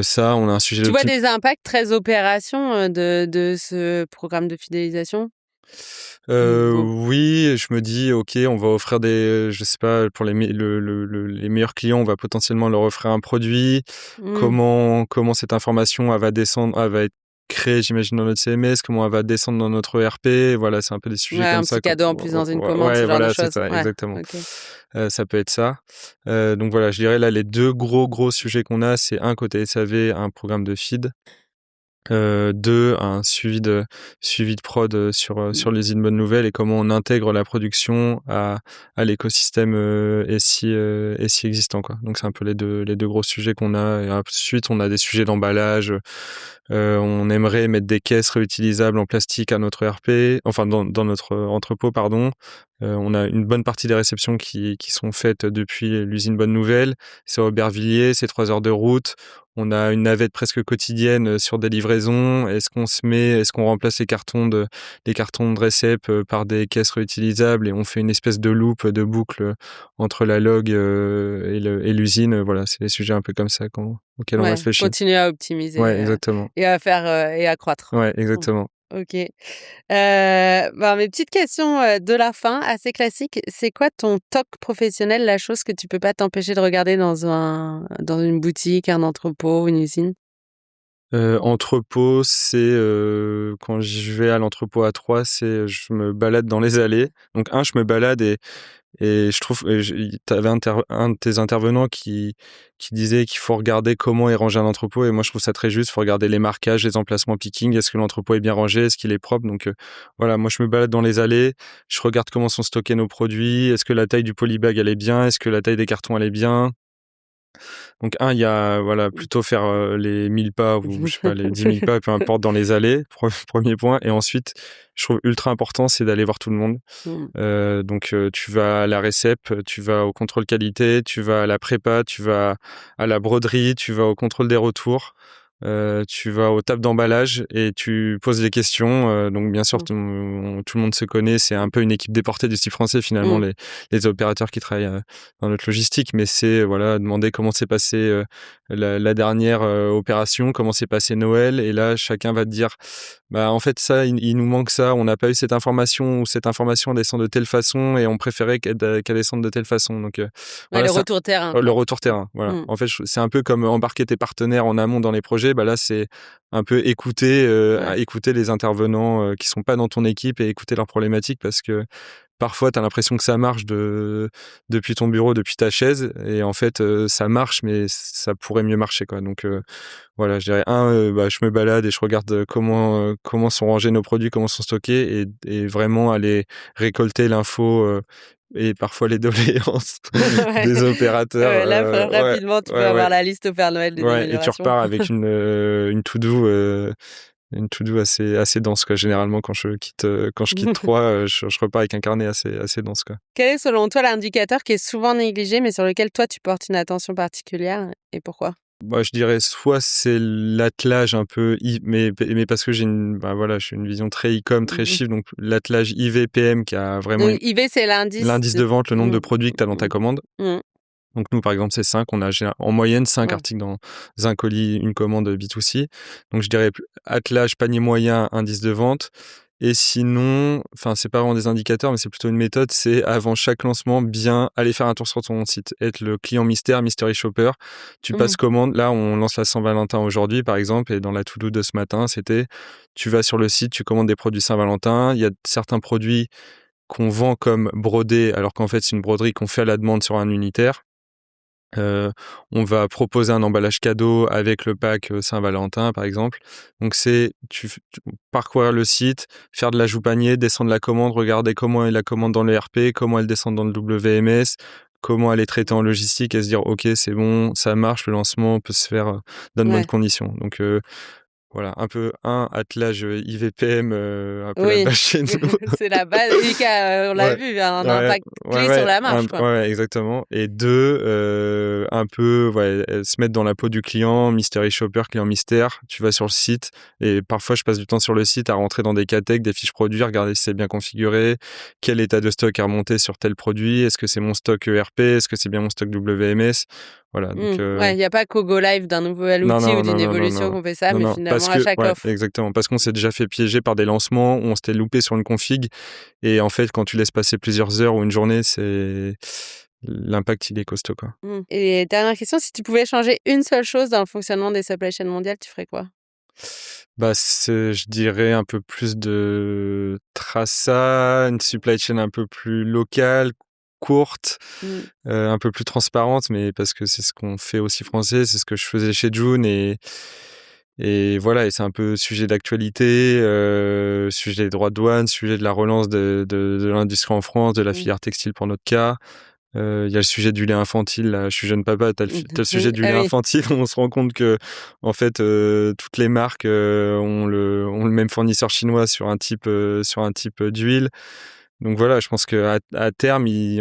Ça, on a un sujet Tu vois d'opti des impacts très opérations, de ce programme de fidélisation? Ou beau oui, je me dis: «OK, on va offrir je sais pas, pour les meilleurs clients, on va potentiellement leur offrir un produit». mmh. Comment cette information, elle va être créée, j'imagine, dans notre CMS, comment elle va descendre dans notre ERP. Voilà, c'est un peu des Ouais, sujets comme un ça petit qu'on cadeau en plus dans une commande, ce ouais, genre de voilà, c'est choses. ça, Ouais, exactement. OK. Ça peut être ça. Donc voilà, je dirais là, les 2 gros sujets qu'on a, c'est un côté SAV, un programme de feed. 2, un suivi de prod, sur les îles Bonne Nouvelle et comment on intègre la production à l'écosystème SI existant, quoi. Donc c'est un peu les deux gros sujets qu'on a et ensuite on a des sujets d'emballage. On aimerait mettre des caisses réutilisables en plastique à notre ERP, enfin dans notre entrepôt, pardon. On a une bonne partie des réceptions qui sont faites depuis l'usine Bonne Nouvelle. C'est à Aubervilliers, c'est 3 heures de route. On a une navette presque quotidienne sur des livraisons. Est-ce qu'on remplace les cartons de récep par des caisses réutilisables et on fait une espèce de loop, de boucle entre la log et l'usine. Voilà, c'est des sujets un peu comme ça auxquels on Ouais, réfléchit. continuer à optimiser, Ouais, exactement. et à faire, et à croître. Ouais, Mmh. exactement. OK. Mes petites questions, de la fin, assez classiques. C'est quoi ton toc professionnel, la chose que tu peux pas t'empêcher de regarder dans une boutique, un entrepôt, une usine? Entrepôt, c'est, quand je vais à l'entrepôt à 3, c'est, je me balade dans les allées. Donc je me balade et je trouve, tu avais un de tes intervenants qui disait qu'il faut regarder comment est rangé un entrepôt et moi je trouve ça très juste. Il faut regarder les marquages, les emplacements picking. Est-ce que l'entrepôt est bien rangé? Est-ce qu'il est propre? Donc voilà, moi je me balade dans les allées, je regarde comment sont stockés nos produits. Est-ce que la taille du polybag elle est bien? Est-ce que la taille des cartons elle est bien? Donc il y a voilà, plutôt faire, les 1000 pas ou je sais pas, les 10 000 pas, peu importe, dans les allées, 1er point et ensuite, je trouve ultra important, c'est d'aller voir tout le monde. Mmh. Donc tu vas à la récep, tu vas au contrôle qualité, tu vas à la prépa, tu vas à la broderie, tu vas au contrôle des retours, tu vas aux tables d'emballage et tu poses des questions. Donc bien sûr, Mmh. tout le monde se connaît, c'est un peu une équipe déportée du style français finalement, Mmh. les opérateurs qui travaillent, dans notre logistique. Mais c'est, voilà, demander comment s'est passée, la dernière, opération, comment s'est passé Noël et là, chacun va te dire: «Bah, en fait, ça, il nous manque ça, on n'a pas eu cette information ou cette information descend de telle façon et on préférait qu'elle descende de telle façon». Donc Ouais, voilà, le ça retour terrain, le quoi. retour Mmh. terrain, voilà. Mmh. En fait, c'est un peu comme embarquer tes partenaires en amont dans les projets. Bah, là, c'est un peu Ouais. écouter les intervenants, qui sont pas dans ton équipe et écouter leurs problématiques parce que parfois, tu as l'impression que ça marche depuis ton bureau, depuis ta chaise et en fait, ça marche mais ça pourrait mieux marcher, quoi. Donc voilà, je dirais je me balade et je regarde, comment sont rangés nos produits, comment sont stockés et vraiment aller récolter l'info, et parfois les doléances Ouais. des opérateurs. Ouais, là, Ouais, rapidement, tu peux ouais, avoir ouais, la liste au Père Noël des ouais et tu améliorations. repars avec une to-do assez dense, quoi. Généralement quand je quitte Troyes, je repars avec un carnet assez dense, quoi. Quel est selon toi l'indicateur qui est souvent négligé, mais sur lequel toi tu portes une attention particulière et pourquoi? Bah, je dirais soit c'est l'attelage un peu mais parce que voilà, j'ai une vision très e-com, très Mmh. chiffre, donc l'attelage IV/PM qui a vraiment IV, c'est l'indice l'indice de de vente, le nombre de mmh, produits que tu as dans ta mmh, commande. mmh, Donc nous, par exemple, c'est 5. On a en moyenne 5 ouais. articles dans un colis, une commande B2C. Donc je dirais attelage, panier moyen, indice de vente. Et sinon, enfin, c'est pas vraiment des indicateurs, mais c'est plutôt une méthode, c'est avant chaque lancement, bien aller faire un tour sur ton site. Être le client mystère, mystery shopper. Tu passes commande. Là, on lance la Saint-Valentin aujourd'hui, par exemple, et dans la to-do de ce matin, c'était, tu vas sur le site, tu commandes des produits Saint-Valentin. Il y a certains produits qu'on vend comme brodés, alors qu'en fait, c'est une broderie qu'on fait à la demande sur un unitaire. On va proposer un emballage cadeau avec le pack Saint-Valentin, par exemple. Donc, c'est tu parcourir le site, faire de l'ajout panier, descendre la commande, regarder comment est la commande dans le RP, comment elle descend dans le WMS, comment elle est traitée en logistique et se dire, OK, c'est bon, ça marche, le lancement peut se faire dans de bonnes conditions. Donc, voilà, un peu attelage IVPM, un peu la base chez nous. C'est la base, on l'a vu, un impact clé sur la marge. Ouais, exactement. Et 2, un peu se mettre dans la peau du client, mystery shopper, client mystère. Tu vas sur le site et parfois je passe du temps sur le site à rentrer dans des categories, des fiches produits, regarder si c'est bien configuré, quel état de stock à remonter sur tel produit, est-ce que c'est mon stock ERP, est-ce que c'est bien mon stock WMS. Voilà, donc, il n'y a pas qu'au go live d'un nouvel outil ou d'une évolution qu'on fait ça, mais finalement à chaque offre. Exactement, parce qu'on s'est déjà fait piéger par des lancements où on s'était loupé sur une config et en fait quand tu laisses passer plusieurs heures ou une journée, l'impact il est costaud, quoi. Et dernière question, si tu pouvais changer une seule chose dans le fonctionnement des supply chains mondiales, tu ferais quoi? Je dirais un peu plus de traçage, une supply chain un peu plus locale, courte, un peu plus transparente, mais parce que c'est ce qu'on fait aussi français, c'est ce que je faisais chez June et voilà, et c'est un peu sujet d'actualité, sujet des droits de douane, sujet de la relance de l'industrie en France, de la filière textile pour notre cas. Il y a le sujet du lait infantile, là, je suis jeune papa, t'as le sujet du lait infantile, on se rend compte que en fait toutes les marques ont le même fournisseur chinois sur un type d'huile. Donc voilà, je pense que à terme il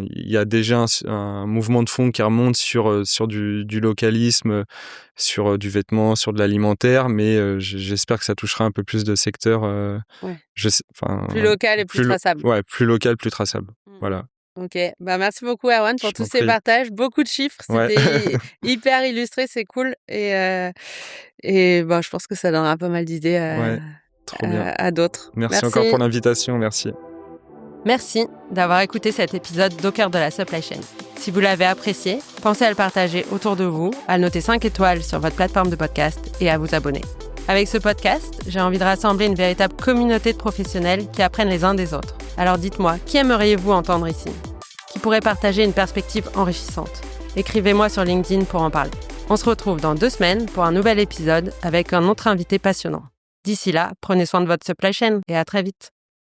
y a déjà un mouvement de fond qui remonte sur du localisme, sur du vêtement, sur de l'alimentaire, mais j'espère que ça touchera un peu plus de secteurs. Plus local et plus traçable. Ouais, plus local, plus traçable. Voilà. Ok, merci beaucoup Erwan pour tous ces partages, beaucoup de chiffres, c'était hyper illustré, c'est cool et je pense que ça donnera pas mal d'idées à d'autres. Merci encore pour l'invitation, merci. Merci d'avoir écouté cet épisode d'Au cœur de la supply chain. Si vous l'avez apprécié, pensez à le partager autour de vous, à le noter 5 étoiles sur votre plateforme de podcast et à vous abonner. Avec ce podcast, j'ai envie de rassembler une véritable communauté de professionnels qui apprennent les uns des autres. Alors dites-moi, qui aimeriez-vous entendre ici ? Qui pourrait partager une perspective enrichissante ? Écrivez-moi sur LinkedIn pour en parler. On se retrouve dans 2 semaines pour un nouvel épisode avec un autre invité passionnant. D'ici là, prenez soin de votre supply chain et à très vite.